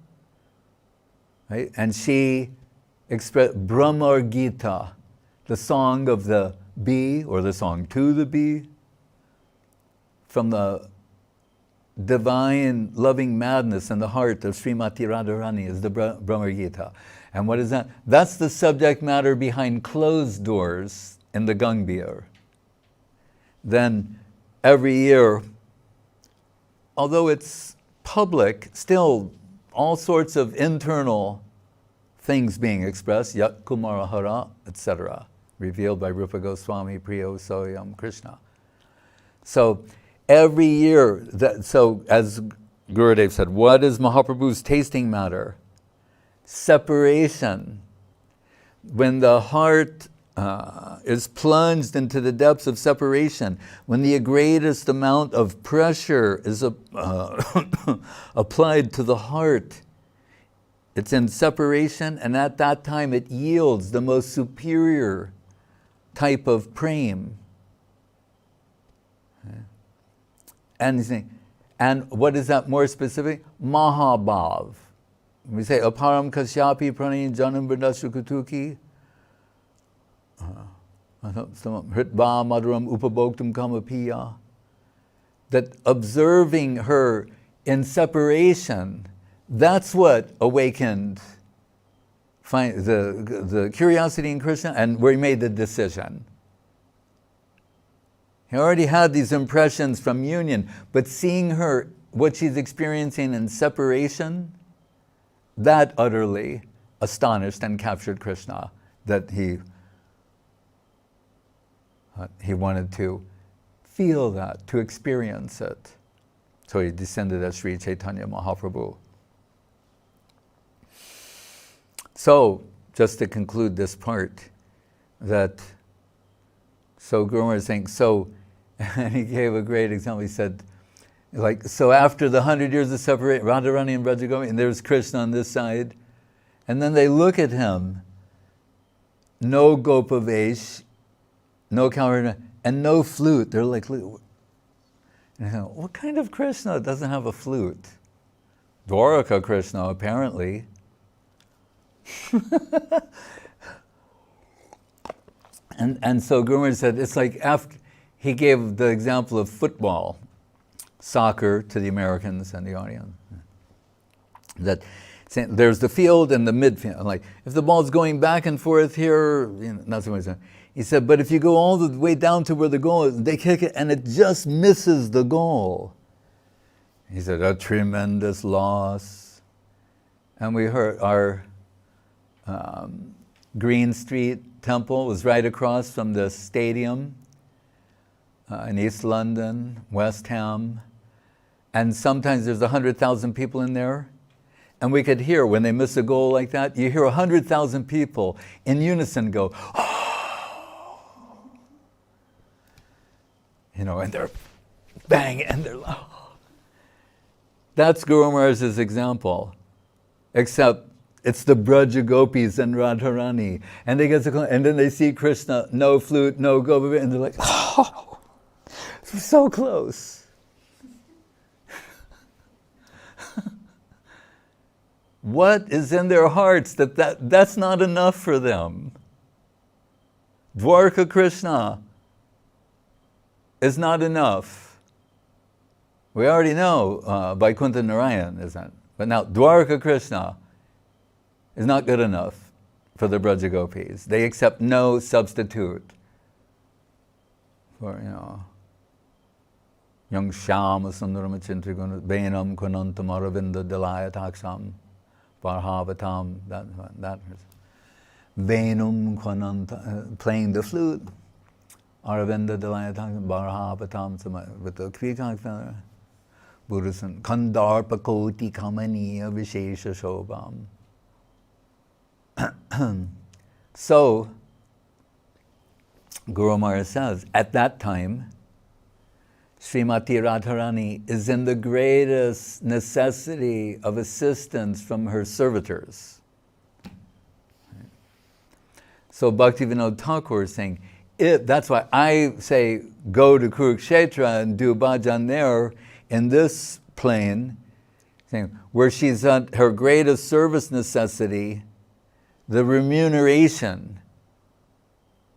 right? And she expressed Brahma Gita, the song of the bee, or the song to the bee, from the divine loving madness in the heart of Srimati Radharani is the Brahma Gita. And what is that? That's the subject matter behind closed doors in the Gangbir. Then every year, although it's public, still all sorts of internal things being expressed, Yat Kumara Hara, etc. revealed by Rupa Goswami, Priyo Soyam Krishna. So every year, so as Gurudev said, what is Mahaprabhu's tasting matter? Separation. When the heart is plunged into the depths of separation, when the greatest amount of pressure is applied to the heart, it's in separation, and at that time it yields the most superior type of prem. And what is that more specific? Mahabhav. We say, aparam kasyapi prani janam vrindasu hritva madhuram upabhoktam kamapiya. That observing her in separation, that's what awakened the curiosity in Krishna, and where he made the decision. He already had these impressions from union, but seeing her, what she's experiencing in separation, that utterly astonished and captured Krishna, that he wanted to feel that, to experience it. So he descended as Sri Chaitanya Mahaprabhu. So, just to conclude this part, so Guru Maharaj is saying, and he gave a great example. He said, so after the 100 years of separation, Radharani and Brajagopi, and there's Krishna on this side, and then they look at him, no Gopavesh, no Kavarna, and no flute. They're like, what kind of Krishna doesn't have a flute? Dwaraka Krishna, apparently. And so Guru Maharaj said, it's like after, he gave the example of football, soccer to the Americans and the audience. That there's the field and the midfield. Like if the ball's going back and forth here, not so much. He said, but if you go all the way down to where the goal is, they kick it and it just misses the goal. He said, a tremendous loss. And we heard our Green Street Temple was right across from the stadium in East London, West Ham. And sometimes there's 100,000 people in there. And we could hear, when they miss a goal like that, you hear 100,000 people in unison go, oh! And they're bang, and they're, oh. That's Guru Maharaj's example. Except it's the Braja Gopis and Radharani. And they get to, and then they see Krishna, no flute, no Gopi, and they're like, oh, so close. What is in their hearts that's not enough for them? Dwarka Krishna is not enough. We already know Vaikuntha Narayan isn't. But now Dwarka Krishna is not good enough for the Braja Gopis. They accept no substitute for, Yang Shyama Sundaram Chintriguna Benam Kunantam Aravinda Dalayataksam Parhavatam, that Venum Kwananta, playing the flute, Aravinda Dalayataksam Parhavatam, with the Kritak Buddhism, Kandarpa Koti Kamaniya Vishesha Shobham. So, Guru Maharaj says, at that time, Srimati Radharani is in the greatest necessity of assistance from her servitors. So Bhaktivinoda Thakur is saying, that's why I say go to Kurukshetra and do bhajan there in this plane, saying, where she's at her greatest service necessity, the remuneration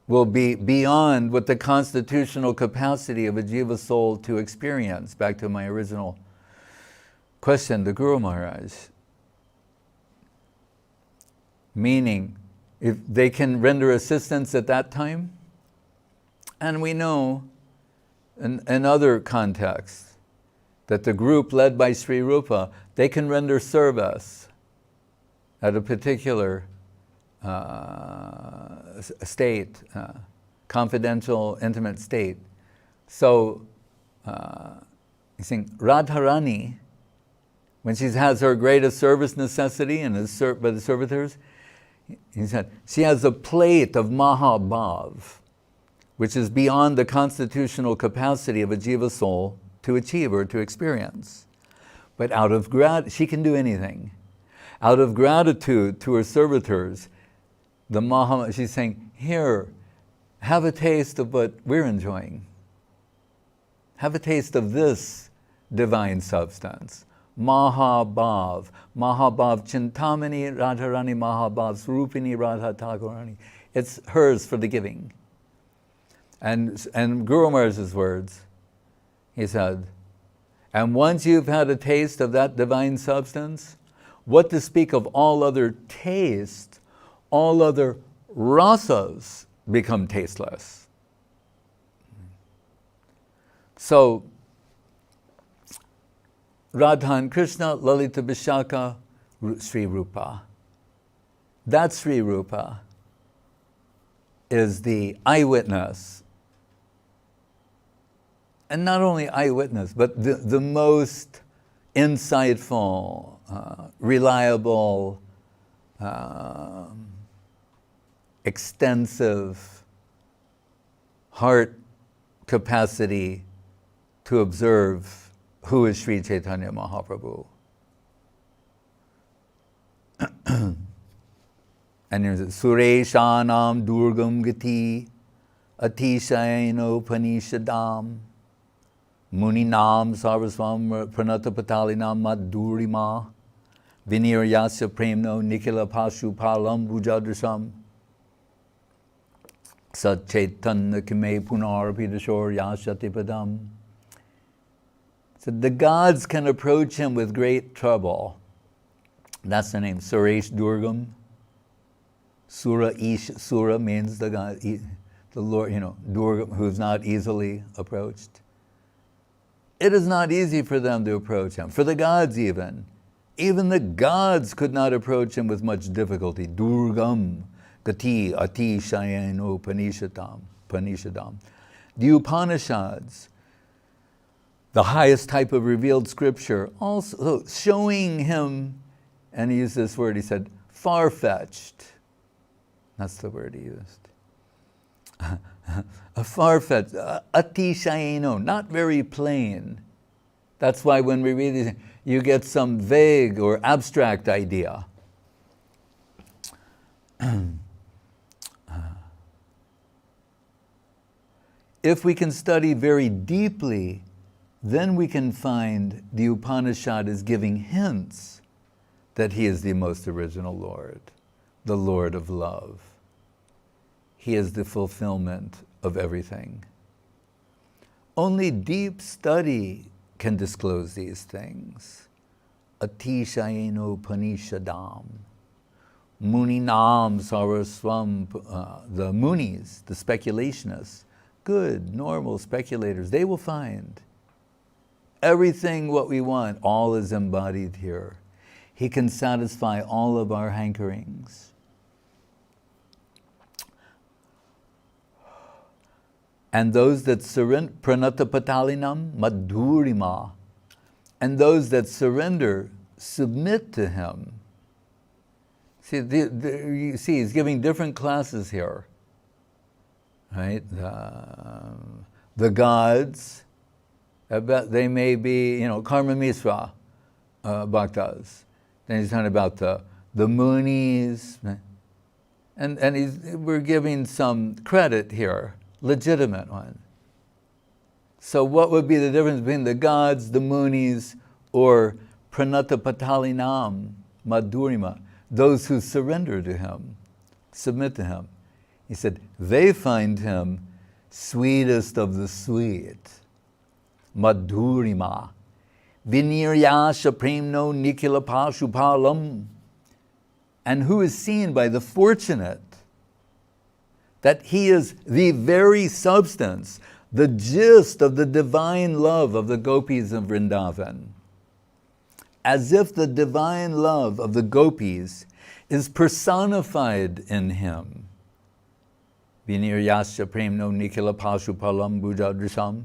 will be beyond what the constitutional capacity of a jiva soul to experience. Back to my original question to Guru Maharaj. Meaning, if they can render assistance at that time, and we know in other contexts that the group led by Sri Rupa, they can render service at a particular state, confidential, intimate state. So, you think Radharani, when she has her greatest service necessity and is served by the servitors, he said, she has a plate of Mahabhav, which is beyond the constitutional capacity of a jiva soul to achieve or to experience. But out of she can do anything. Out of gratitude to her servitors, she's saying, here, have a taste of what we're enjoying. Have a taste of this divine substance. Mahabhav. Mahabhav Chintamani Radharani Mahabhav Swarupini Radha Thakurani. It's hers for the giving. And Guru Maharaj's words, he said, and once you've had a taste of that divine substance, what to speak of all other taste, all other rasas become tasteless. So, Radha and Krishna, Lalita Vishaka, Sri Rupa. That Sri Rupa is the eyewitness. And not only eyewitness, but the most insightful, reliable, extensive heart capacity to observe who is Sri Chaitanya Mahaprabhu. And there's sureśānāṁ durgaṁ gati atiśayenopaniṣadāṁ muninām sarvasvam pranatapatalinām madhurima viniryasya premno nikila pashu palam bhujadrisam sat chaitanya kime punarpidashor yashati padam. So the gods can approach him with great trouble. That's the name, Suresh Durgam. Sura means the God, the Lord, Durgam, who's not easily approached. It is not easy for them to approach him, for the gods even. Even the gods could not approach him with much difficulty. Durgaṁ, gati, atiśayenopaniṣadāṁ. The Upanishads, the highest type of revealed scripture, also showing him, and he used this word, he said, far-fetched. That's the word he used. A far-fetched, atiśayeno, not very plain. That's why when we read these, you get some vague or abstract idea. If we can study very deeply, then we can find the Upanishad is giving hints that he is the most original Lord, the Lord of love. He is the fulfillment of everything. Only deep study can disclose these things. Atiśayenopaniṣadāṁ. Muninām sarvasvam, the munis, the speculationists, good, normal speculators, they will find everything what we want, all is embodied here. He can satisfy all of our hankerings. And those that surrender, pranatapatalinam madhurima, and those that surrender, submit to him. See, you see, he's giving different classes here, right? The gods, they may be, karma misra bhaktas. Then he's talking about the munis, and we're giving some credit here. Legitimate one. So what would be the difference between the gods, the munis, or pranatapatalinam, madhurima, those who surrender to him, submit to him? He said, they find him sweetest of the sweet, madhurima, viniryasya premno nikila pashupalam, and who is seen by the fortunate that he is the very substance, the gist of the divine love of the gopis of Vrindavan. as if the divine love of the gopis is personified in him. Viniryasya premno nikila pashupalam bujadrisham.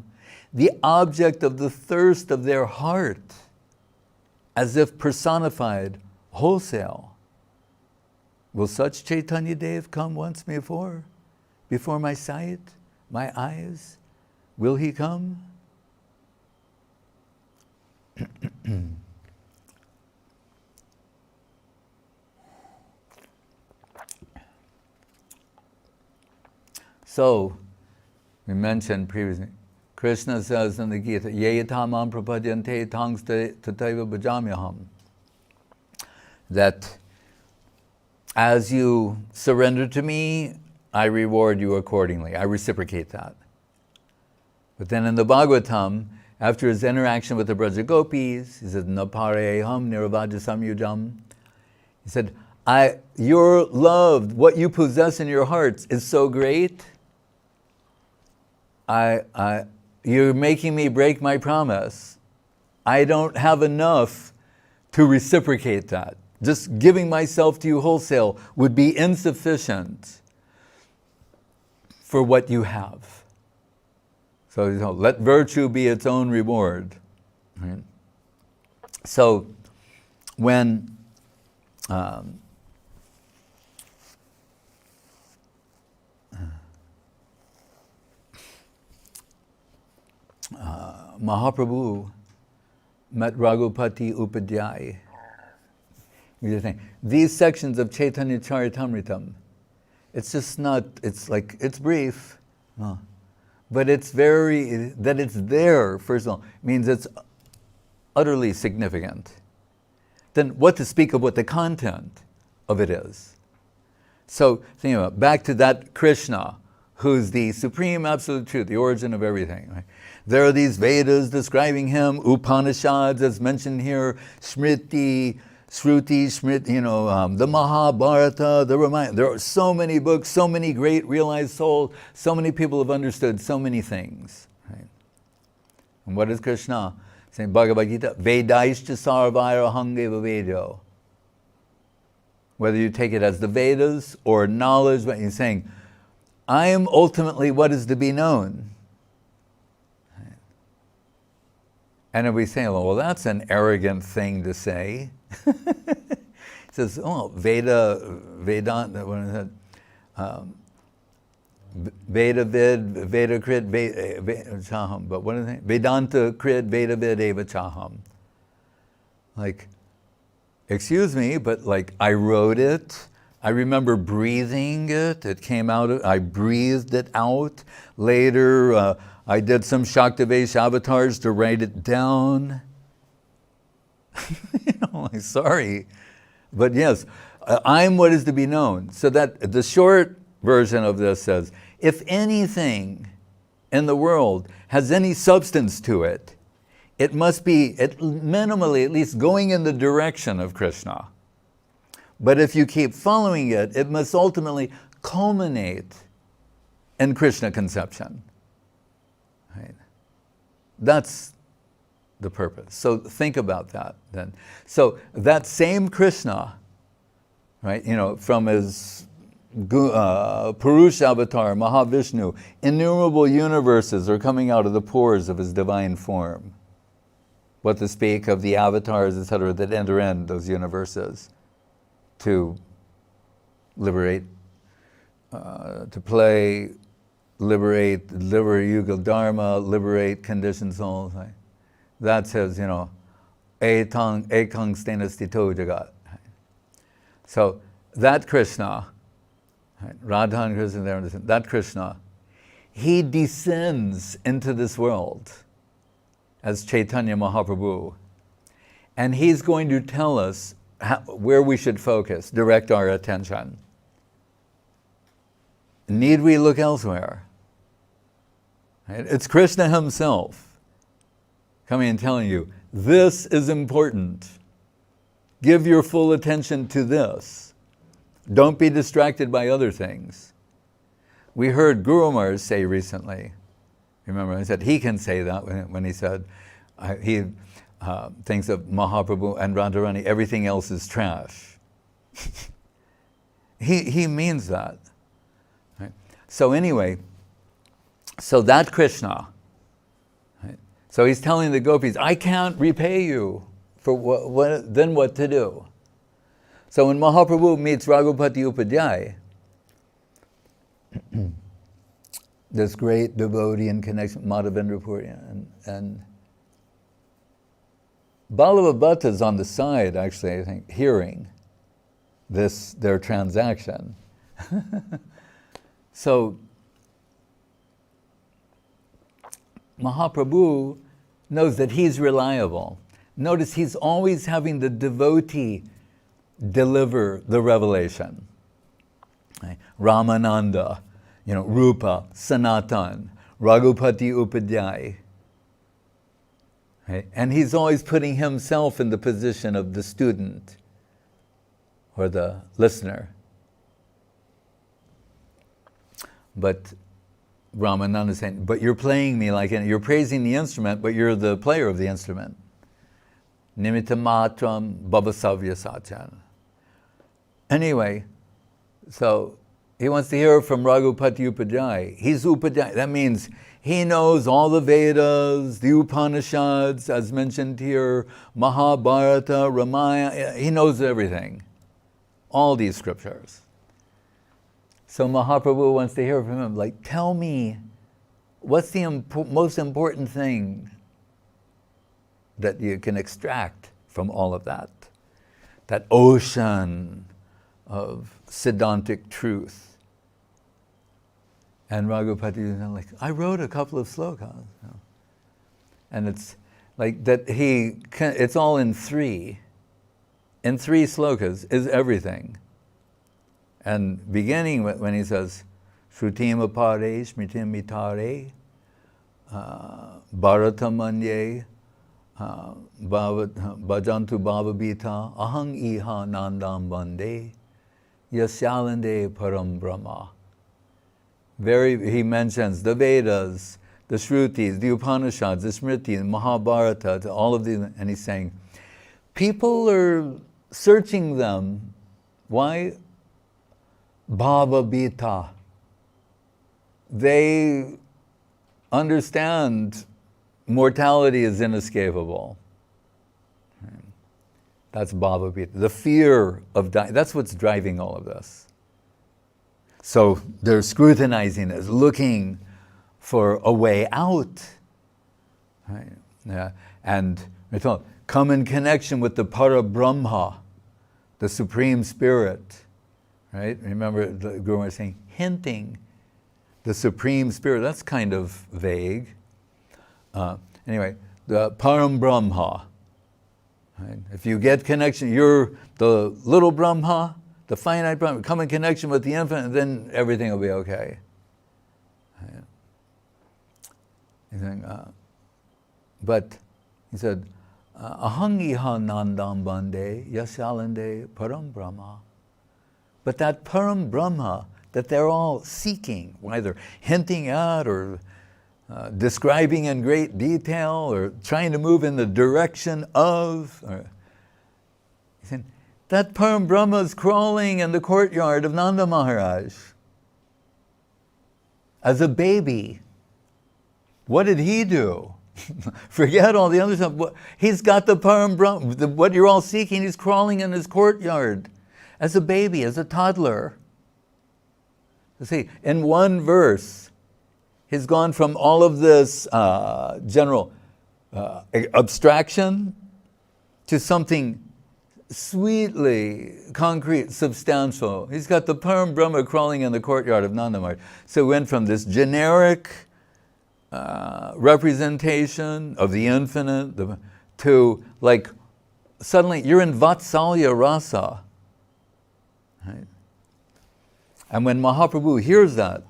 The object of the thirst of their heart, as if personified wholesale. Will such Chaitanya Dev come once before my sight, my eyes? Will he come? So, we mentioned previously, Krishna says in the Gita, Ye yatamam prapadyante tangs tataiva bhajamyaham, that as you surrender to me, I reward you accordingly. I reciprocate that. But then in the Bhagavatam, after his interaction with the Braja Gopis, he said, Napareham niravaja samyujam. He said, your love, what you possess in your hearts is so great, you're making me break my promise. I don't have enough to reciprocate that. Just giving myself to you wholesale would be insufficient for what you have. So let virtue be its own reward. Right? So when Mahaprabhu met Raghupati Upadhyay, these sections of Chaitanya Charitamritam, it's just not, it's brief, but it's that it's there, first of all, means it's utterly significant. Then what to speak of what the content of it is? So, think about, back to that Krishna, who's the supreme absolute truth, the origin of everything. Right? There are these Vedas describing him, Upanishads, as mentioned here, Smriti, the Mahabharata, the Ramayana. There are so many books, so many great realized souls, so many people have understood so many things. Right? And what is Krishna saying? Bhagavad Gita, Vedaishcha sarvaira hangeva vedo. Whether you take it as the Vedas or knowledge, but he's saying, I am ultimately what is to be known. Right? And if we say, well, that's an arrogant thing to say. He says, Vedanta, what is it? Veda vid, Veda krit, chaham. But what is it? Vedanta krit, Veda vid, eva chaham. Like, excuse me, but I wrote it. I remember breathing it. It came out, I breathed it out. Later, I did some Shaktivesh avatars to write it down. Sorry. But yes, I'm what is to be known. So that the short version of this says, if anything in the world has any substance to it, it must be minimally at least going in the direction of Krishna. But if you keep following it, it must ultimately culminate in Krishna conception. Right? That's the purpose. So think about that then. So that same Krishna, right, from his Purusha avatar, Mahavishnu, innumerable universes are coming out of the pores of his divine form. What to speak of the avatars, etc., that enter in those universes to liberate, to play, liberate Yuga Dharma, liberate conditioned souls. Right? That says, ekang stena stito jagat. So that Krishna, right, Radha and Krishna, that Krishna, he descends into this world as Chaitanya Mahaprabhu, and he's going to tell us where we should focus, direct our attention. Need we look elsewhere? Right? It's Krishna himself coming and telling you, this is important. Give your full attention to this. Don't be distracted by other things. We heard Guru Maharaj say recently, remember I said he can say that when he said, thinks of Mahaprabhu and Radharani, everything else is trash. He means that. Right? So anyway, so that Krishna, right? So he's telling the gopis, I can't repay you for then what to do? So when Mahaprabhu meets Raghupati Upadhyay, this great devotee in connection with Madhavendra Puri, and Ballava Bhatta's on the side, actually, I think, hearing their transaction. So Mahaprabhu knows that he's reliable. Notice he's always having the devotee deliver the revelation. Right? Ramananda, Rupa, Sanatan, Raghupati Upadhyay. Right? And he's always putting himself in the position of the student or the listener. But Ramananda is saying, but you're playing me like, you're praising the instrument, but you're the player of the instrument. Nimitta matram bhavasavya sachan. Anyway, so he wants to hear from Raghupati Upadhyay. He's Upadhyay. That means he knows all the Vedas, the Upanishads, as mentioned here, Mahabharata, Ramayana. He knows everything. All these scriptures. So Mahaprabhu wants to hear from him, like, tell me, what's the most important thing that you can extract from all of that? That ocean of Siddhantic truth. And Raghupati is like, I wrote a couple of slokas. And it's like that it's all in three. In three slokas is everything. And beginning when he says, Shrutim apare, smritim mitare, bharatamanye, bhajantu bhavabhita, ahang iha nandam bande, yasyalande param brahma. He mentions the Vedas, the Shrutis, the Upanishads, the Smriti, the Mahabharata, all of these, and he's saying, people are searching them. Why? Bhavabhita. They understand mortality is inescapable. That's bhavabhita. The fear of dying. That's what's driving all of this. So they're scrutinizing us, looking for a way out. Right? Yeah. And we're told, come in connection with the Parabrahma, the Supreme Spirit. Right? Remember the Guru was saying, hinting, the Supreme Spirit. That's kind of vague. Anyway, the Param Brahma. Right? If you get connection, you're the little Brahma, the finite Brahma, come in connection with the infinite, then everything will be okay. Right? But he said, Ahang iha nandam bande yasyalande param Brahma. But that param Brahma that they're all seeking, either hinting at or describing in great detail or trying to move in the direction of, that param Brahma is crawling in the courtyard of Nanda Maharaj as a baby. What did he do? Forget all the other stuff. He's got the param Brahma, what you're all seeking, he's crawling in his courtyard as a baby, as a toddler. You see, in one verse, he's gone from all of this general abstraction to something sweetly concrete, substantial. He's got the Param Brahma crawling in the courtyard of Nanda Maharaj. So we went from this generic representation of the infinite to like, suddenly you're in Vatsalya Rasa. Right? And when Mahaprabhu hears that,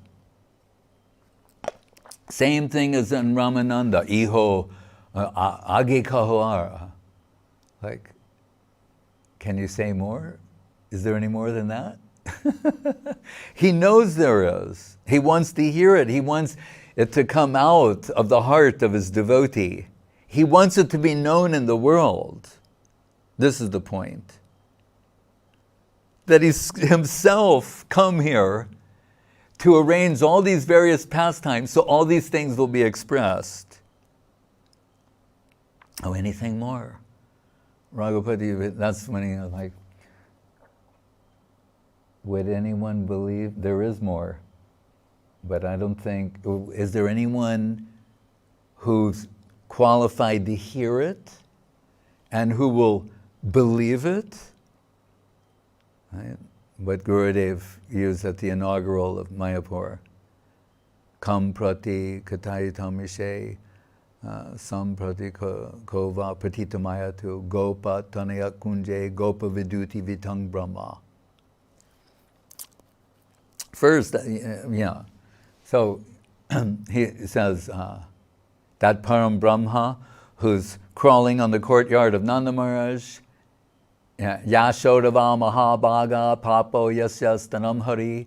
same thing as in Ramananda, iho age kahoara. Like, can you say more? Is there any more than that? He knows there is. He wants to hear it. He wants it to come out of the heart of his devotee. He wants it to be known in the world. This is the point. That he's himself come here to arrange all these various pastimes so all these things will be expressed. Oh, anything more? Raghupati, that's when he was like, would anyone believe? There is more. But I don't think, is there anyone who's qualified to hear it and who will believe it? Right? What Gurudev used at the inaugural of Mayapur. Kam prati katayitam ishe sam prati kova pratitamayatu gopa tanaya kunje gopa viduti vitang brahma. First, yeah. So he says that Param Brahma who's crawling on the courtyard of Nanda Maharaj, Yashodava Mahabhaga Papo Yasyastanam Hari,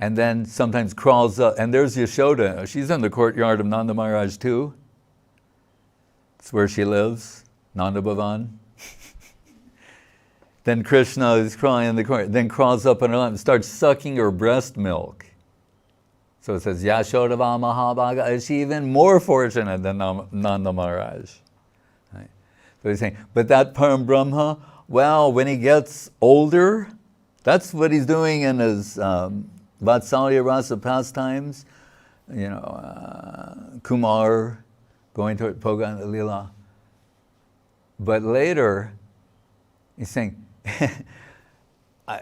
and then sometimes crawls up, and there's Yashoda. She's in the courtyard of Nanda Maharaj too. It's where she lives, Nanda Bhavan. Then Krishna is crawling in the court, then crawls up on her lap and starts sucking her breast milk. So it says, Yashodava Mahabhaga, is she even more fortunate than Nanda Maharaj? Right. So he's saying, but that Param Brahma, well, when he gets older, that's what he's doing in his Vatsalya Rasa pastimes, Kumar, going to Poga and Lila. But later, he's saying,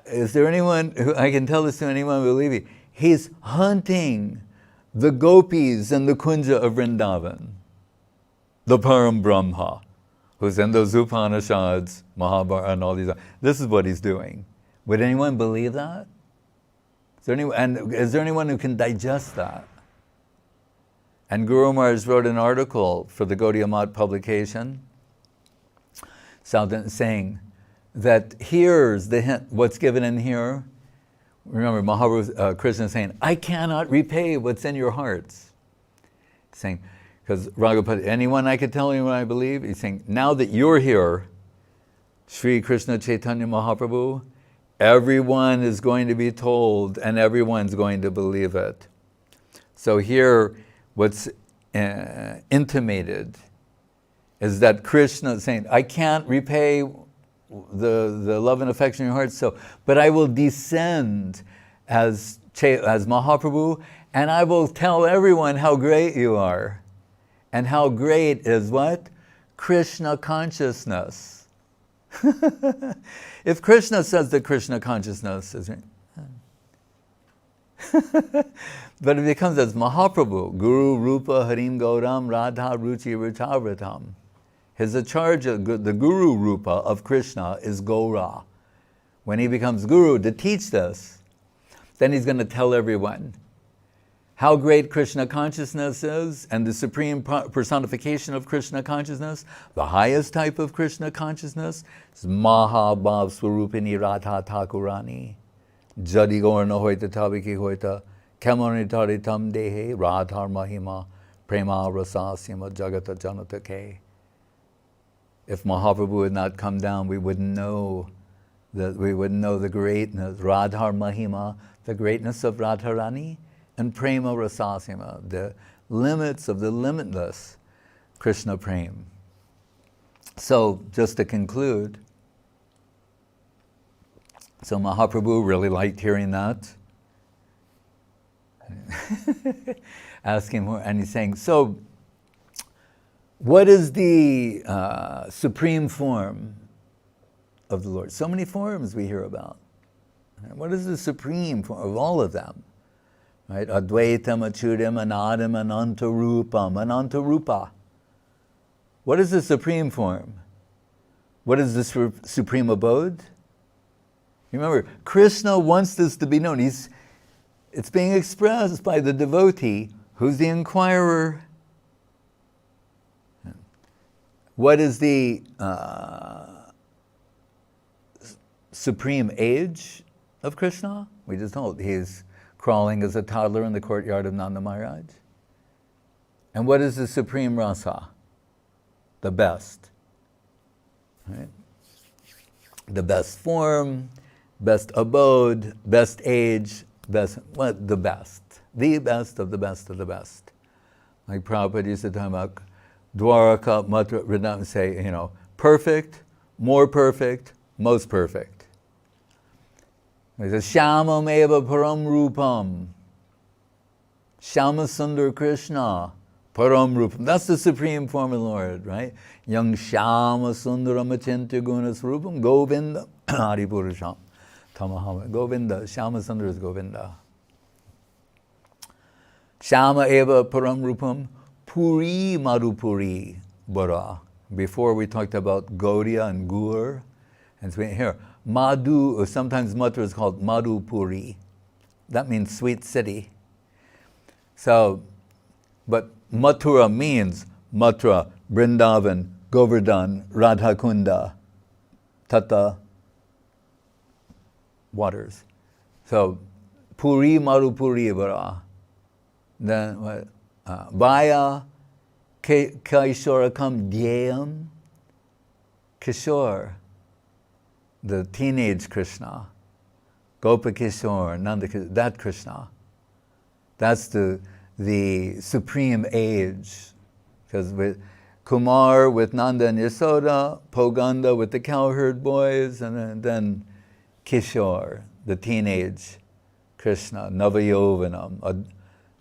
is there anyone, who I can tell this to anyone who will believe me, he's hunting the gopis in the Kunja of Vrindavan, the Param Brahma, who's in those Upanishads, Mahabharata, and all these. This is what he's doing. Would anyone believe that? Is there anyone who can digest that? And Guru Maharaj wrote an article for the Gaudiya Math publication, saying that here's the hint, what's given in here. Remember, Mahaprabhu, Krishna is saying, I cannot repay what's in your hearts. Saying, because Raghupati, anyone I could tell anyone I believe, he's saying, now that you're here, Sri Krishna Chaitanya Mahaprabhu, everyone is going to be told and everyone's going to believe it. So here, what's intimated is that Krishna is saying, I can't repay the love and affection in your heart, but I will descend as Mahaprabhu, and I will tell everyone how great you are. And how great is what? Krishna consciousness. If Krishna says that Krishna consciousness is but it becomes as Mahaprabhu, Guru Rupa Harim Gauram Radha Ruchi Ruchavratam. His charge, the Guru Rupa of Krishna is Gaura. When he becomes Guru to teach this, then he's going to tell everyone how great Krishna consciousness is, and the supreme personification of Krishna consciousness, the highest type of Krishna consciousness, is Mahabhav Swarupini Radha Thakurani. Jadi Gaurna Hoita Tabiki Hoita, Kamani Taritam Dehe, Radhar Mahima, Prema Rasasima Jagata Janata Ke. If Mahaprabhu had not come down, we wouldn't know the greatness, Radhar Mahima, the greatness of Radharani, and Prema Rasasima, the limits of the limitless Krishna Prem. So, just to conclude, so Mahaprabhu really liked hearing that. Asking more, and he's saying, so, what is the supreme form of the Lord? So many forms we hear about. What is the supreme form of all of them? Right? Advaitam, Achutam, Anadam, Anantarupam, Anantarupa. What is the supreme form? What is the supreme abode? Remember, Krishna wants this to be known. It's being expressed by the devotee, who's the inquirer. What is the supreme age of Krishna? We just told he's crawling as a toddler in the courtyard of Nanda Maharaj. And what is the supreme rasa? the best. Right? The best form, best abode, best age, best, what? The best. The best of the best of the best. Like Prabhupada used to talk about Dwaraka, Mathura, Vrindavan, say, perfect, more perfect, most perfect. He says, Shyamam eva param rupam. Shyama Sundar Krishna, param rupam. That's the supreme form of the Lord, right? Yang Shyama Sundaram Achintya Gunas Rupam, Govinda, Hari Purusham, Tamahama. Govinda, Shyama Sundar is Govinda. Shyama eva param rupam, puri madhupuri bara. Before we talked about Gaudiya and Gur. And so here, Madhu, or sometimes Mathura is called Madhupuri. That means sweet city. So, but Mathura means Mathura, Vrindavan, Govardhan, Radhakunda, Tata, waters. So, Puri Madhupuri bara. Then what? Vaya Kaishorakam Dhyayam. Kishore, the teenage Krishna. Gopa Kishore, Nanda Kishore, that Krishna. That's the supreme age. Because with Kumar with Nanda and Yasoda, Poganda with the cowherd boys, and then Kishore, the teenage Krishna, Navayovanam.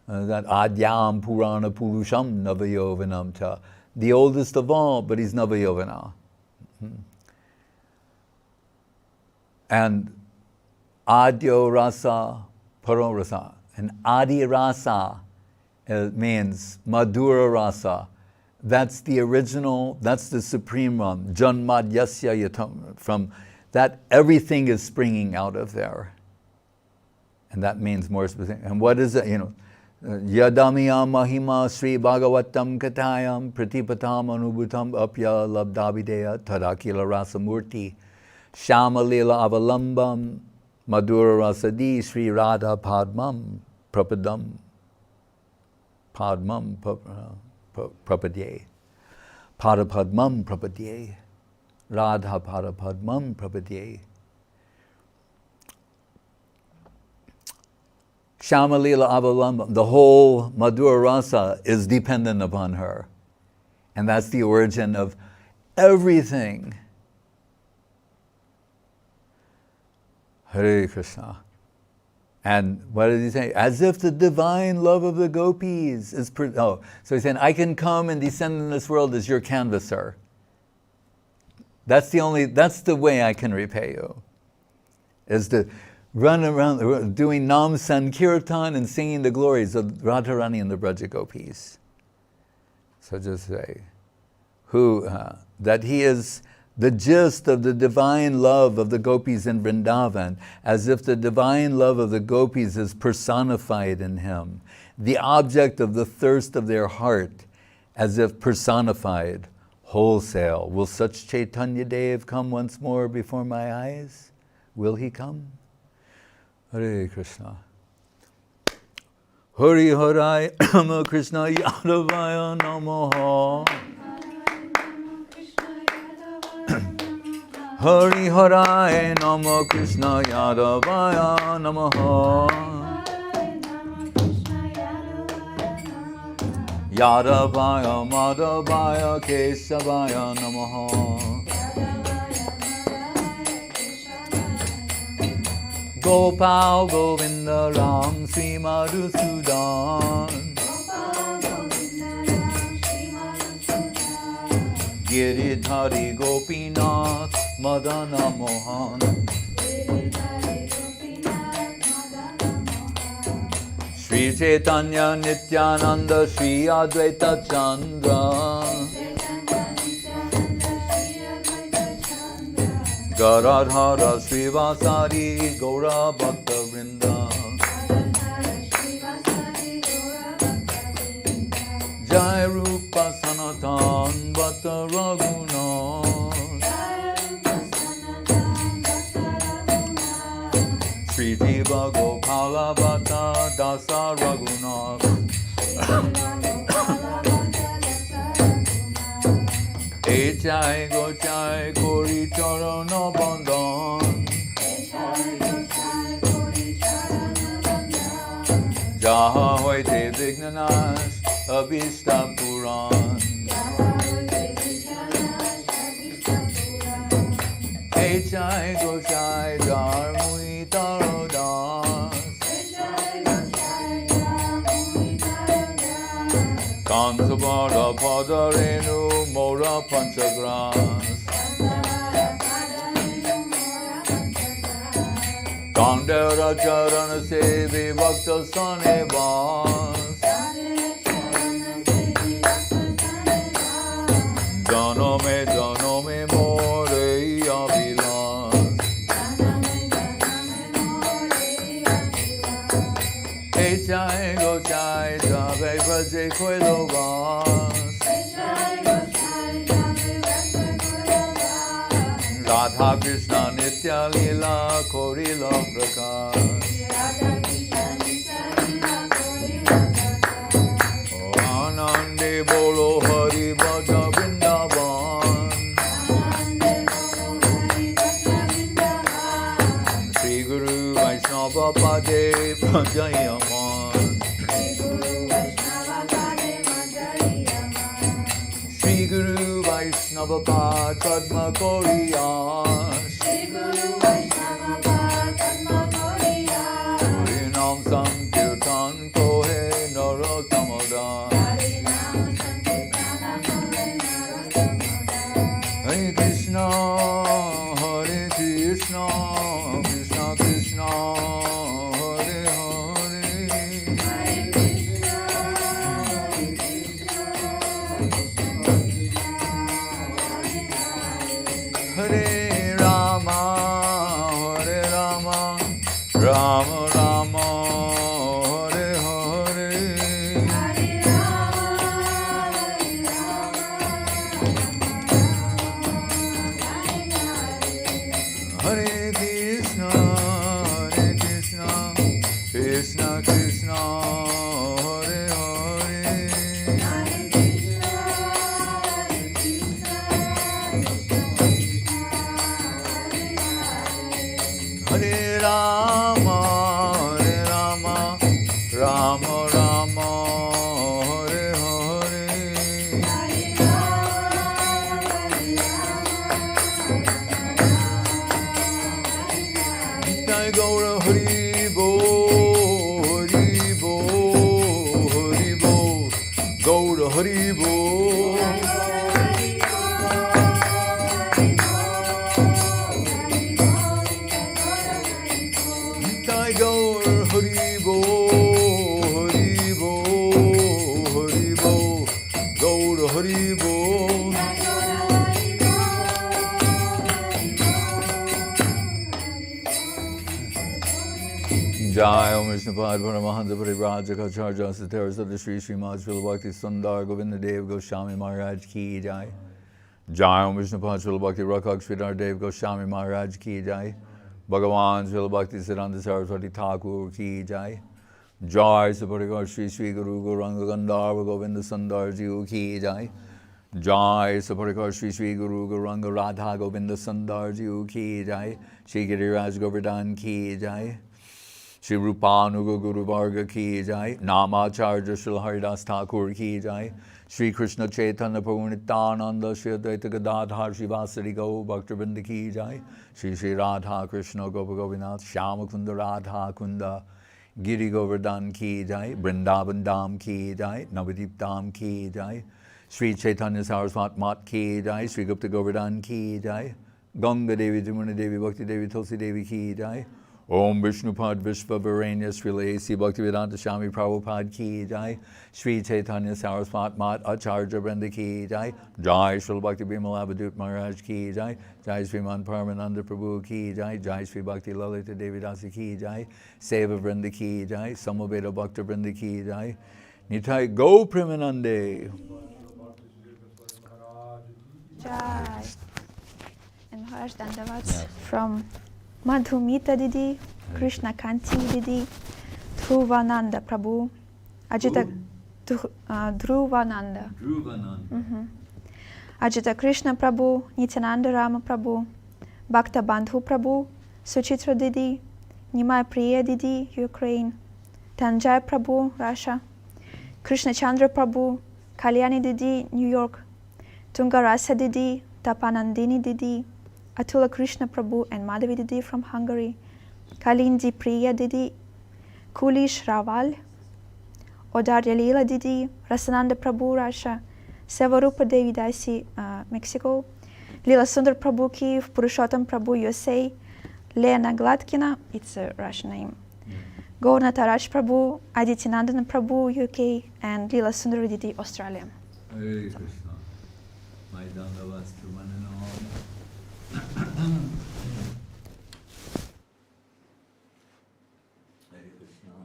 That Adyam Purana Purusham Navayovanam cha. The oldest of all, but he's Navayovana. And Adyo Rasa, Paro Rasa. And Adi Rasa means Madhura Rasa. That's the original, that's the supreme one. Janmad Yasya Yatam. From that, everything is springing out of there. And that means more specific. And what is it? Yadamiyam Mahima Sri Bhagavatam Katayam Pratipatam Anubhutam Apya Labdavideya Tadakila Rasamurti Shamalila Avalambam Madhura Rasadi Sri Radha Padmam Prapadam Padmam Prapadye Padapadmam Prapadye Radha Padapadmam Prapadye. Shamalila Avalambam, the whole Madhura Rasa is dependent upon her. And that's the origin of everything. Hare Krishna. And what did he say? As if the divine love of the gopis is... so he's saying, I can come and descend in this world as your canvasser. That's the way I can repay you. Is to run around doing Nam Sankirtan and singing the glories of Radharani and the Braja Gopis. So just say, that he is the gist of the divine love of the gopis in Vrindavan, as if the divine love of the gopis is personified in him, the object of the thirst of their heart, as if personified wholesale. Will such Chaitanya Dev come once more before my eyes? Will he come? Hare Krishna. Hari Harai Namo Krishna Yadavaya Namaha. Hari Harai Namo Krishna Yadavaya Namaha. Yadavaya Madhavaya Kesavaya Namaha. Gopal Govinda Ram Sri Madhusudan. Giridhari Gopinath Madana Mohan. Sri Chaitanya Nityananda Sri Advaita Chandra. Garadhara Srivasari Gaura Bhakta Vrinda. Jai Rupa Sanatan Bhatta Raghunath. Sri Diva Gopala Bhatta Dasa Raghunath. Jai Gochai Kori Charana Bandhan Jaha Hoite Vignanas Abhishta Puran Jai Gochai Dharmui Tarodas Kansabara Padarenu Mora Panchagras Kandera Charana Sevi Bhakta Sanevas Janome More Abhilas Jai Gochai Jave Braje Koilovas Radha Krishna Nitya Lila Korila Prakash Anande Bolo Hari Bhaja Vrindavan Sri Guru Vaishnava Pade Prajayaman Sri Guru Vaishnava Pad Padma Koriyash Harinam Sankirtan Kohe Narottamada Hare Krishna Hare Krishna Krishna Krishna Hare Hare Rama Rama Rama Hare Hare Hare Krishna Krishna Krishna Hare Hare Hare Rama Rama Rama Hare Hare Jai Gaura Hari Bo Hari Bo Hari Bo Gaura Hari Bo Jai Gaura Hari Bo Hari Bo Hari Bo Gaura Hari Bo Jai Om Vishnupad Paramahansa Parivrajakacharya Satara Sada Shri Srimad Srila Bhakti Sundar Govinda Dev Goswami Maharaj Ki Jai Jai Om Vishnupad Srila Bhakti Rakak Sridhar Dev Goswami Maharaj Ki Jai Bhagavan Srila Bhakti Siddhanta Saraswati Thakur Ki Jai Jai Saparikar Shri Sri Guru Gauranga Gandharva Govinda Sundar Ji Ki Jai Jai Saparikar Shri Sri Guru Gauranga Radha Govinda Sundar Ji Ki Jai Shri Giriraj Govardhan Ki Jai Shri Rupanugas Guru Varga Ki Jai Namacharya Srila Haridas Thakur Ki Jai Shri Krishna Chaitanya Prabhu Nityananda Shri Advaita Gadadhar Shri Vasari Gau Bhaktivinoda Ki Jai Shri Shri Radha Krishna Gopa Gopinath Shyama Kunda Radha Kunda Giri Govardhan Ki Jai Vrindavan Dham Ki Jai Navadip Dham Ki Jai Shri Chaitanya Saraswat Mat Ki Jai Shri Gupta Govardhan Ki Jai Ganga Devi Jamuna Devi Bhakti Devi Tulsi Devi Ki Jai Om Vishnupad Vishvavaranya Srila A.C. Bhaktivedanta Swami Prabhupada Ki Jai Shri Chaitanya Saraswat Mat Acharya Brenda Ki Jai Jai Srila Bhakti Bimala Abhadut Maharaj Ki Jai Jai Sriman Paramananda Prabhu Ki Jai Jai Sri Bhakti Lalita Devi Dasi Ki Jai Seva Brenda Ki Jai Samaveda Bhakta Brenda Ki Jai Nitai Go Premanande Jai and Maharaj Dandavats from Madhumita Didi, Krishna Kanti Didi, Dhruvananda Prabhu, Ajita Dhruvananda. Ajita Krishna Prabhu, Nityananda Rama Prabhu, Bhakta Bandhu Prabhu, Suchitra Didi, Nimai Priya Didi, Ukraine, Tanjai Prabhu, Russia, Krishna Chandra Prabhu, Kalyani Didi, New York, Tungarasa Didi, Tapanandini Didi, Atula Krishna Prabhu and Madhavi Didi from Hungary, Kalindi Priya Didi, Kulish Raval, Odarya Leela Didi, Rasananda Prabhu, Russia, Svarupa Devi Dasi, Mexico, Lila Sundar Prabhu, Kiev, Purushottam Prabhu, USA, Lena Gladkina, it's a Russian name, Gaurna Taraj Prabhu, Adityanandana Prabhu, UK, and Lila Sundar Didi, Australia. Hare Krishna. My dandavats to one and all. Hare Krishna.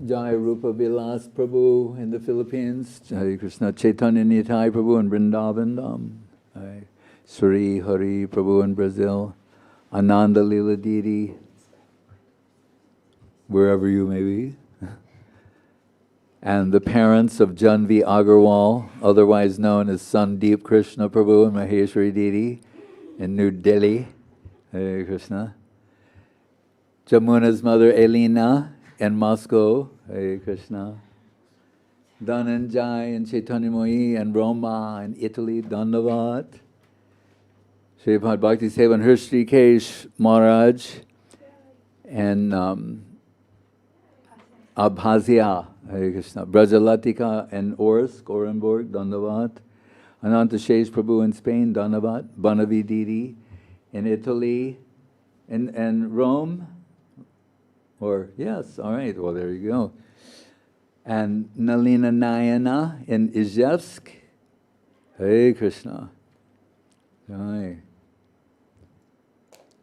Jai Rupa Vilas Prabhu in the Philippines. Hare Krishna. Chaitanya Nitai Prabhu in Vrindavan. Sri Hari Prabhu in Brazil. Ananda Lila Didi, wherever you may be. And the parents of Janvi Agarwal, otherwise known as Sandeep Krishna Prabhu and Maheshwari Didi in New Delhi. Hare Krishna. Jamuna's mother Elena in Moscow. Hare Krishna. Dhananjay and Chaitanya Mohi and Roma in Italy. Dandavat. Sripad Bhakti Sevan Hrishikesh Maharaj and Abhazia, Hare Krishna, Brajalatika and Orsk, Orenburg, Dandavat, Ananta Shesh Prabhu in Spain, Dandavat, Banavi Didi in Italy, and Rome, or yes, all right, well there you go. And Nalina Nayana in Izhevsk, Hare Krishna. Jai.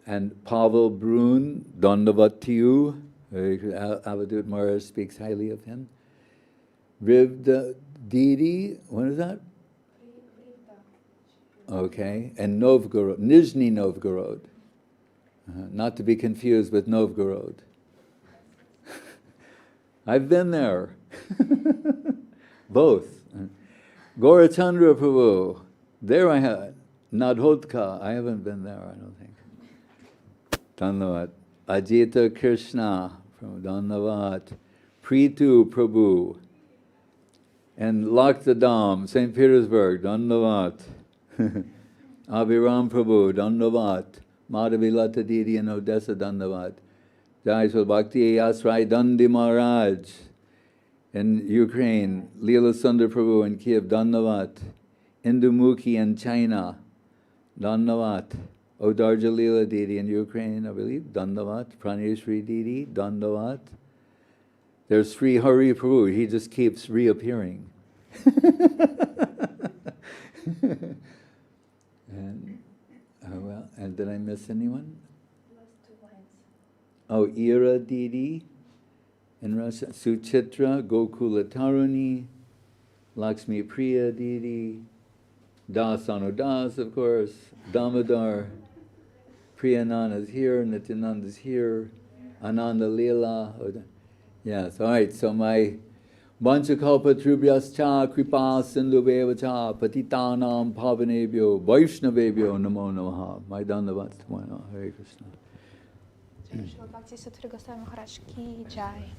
And Pavel Brun, Dandavat to you. Avadut Maharaj speaks highly of him. Rivda Didi, what is that? Okay, and Novgorod, Nizhny Novgorod. Not to be confused with Novgorod. I've been there. Both. Gaurachandra Prabhu, there I have. Nadhodka, I haven't been there, I don't think. Dandavat. Ajita Krishna from Dandavat. Pritu Prabhu. And Laktadam, St. Petersburg, Dandavat. Abhiram Prabhu, Dandavat. Madhavi Lata Didi in Odessa, Dandavat. Jai Sri Bhakti Asrai Dandi Maharaj in Ukraine. Leela Sundar Prabhu in Kiev, Dandavat. Indumukhi in China, Dandavat. Odarja Leela Didi in Ukraine, I believe, Dandavat. Praneshri Didi, Dandavat. There's Sri Hari Prabhu, he just keeps reappearing. And did I miss anyone? Last 2 lines. Oh, Ira Didi in Russia. Suchitra, Gokula Taruni, Lakshmi Priya Didi, Das Anudas, of course, Damodar, Priyananda is here, Nityananda is here, Ananda Leela. Yes, all right, so my Vanchakalpa Trubhyascha Kripa Sindhubevacha Patitanam Pavanebhyo Vaishnavebhyo Namo Namaha. My Dandavats to my Hare Krishna. Bhakti Sudhir Goswami Maharaj ki jai.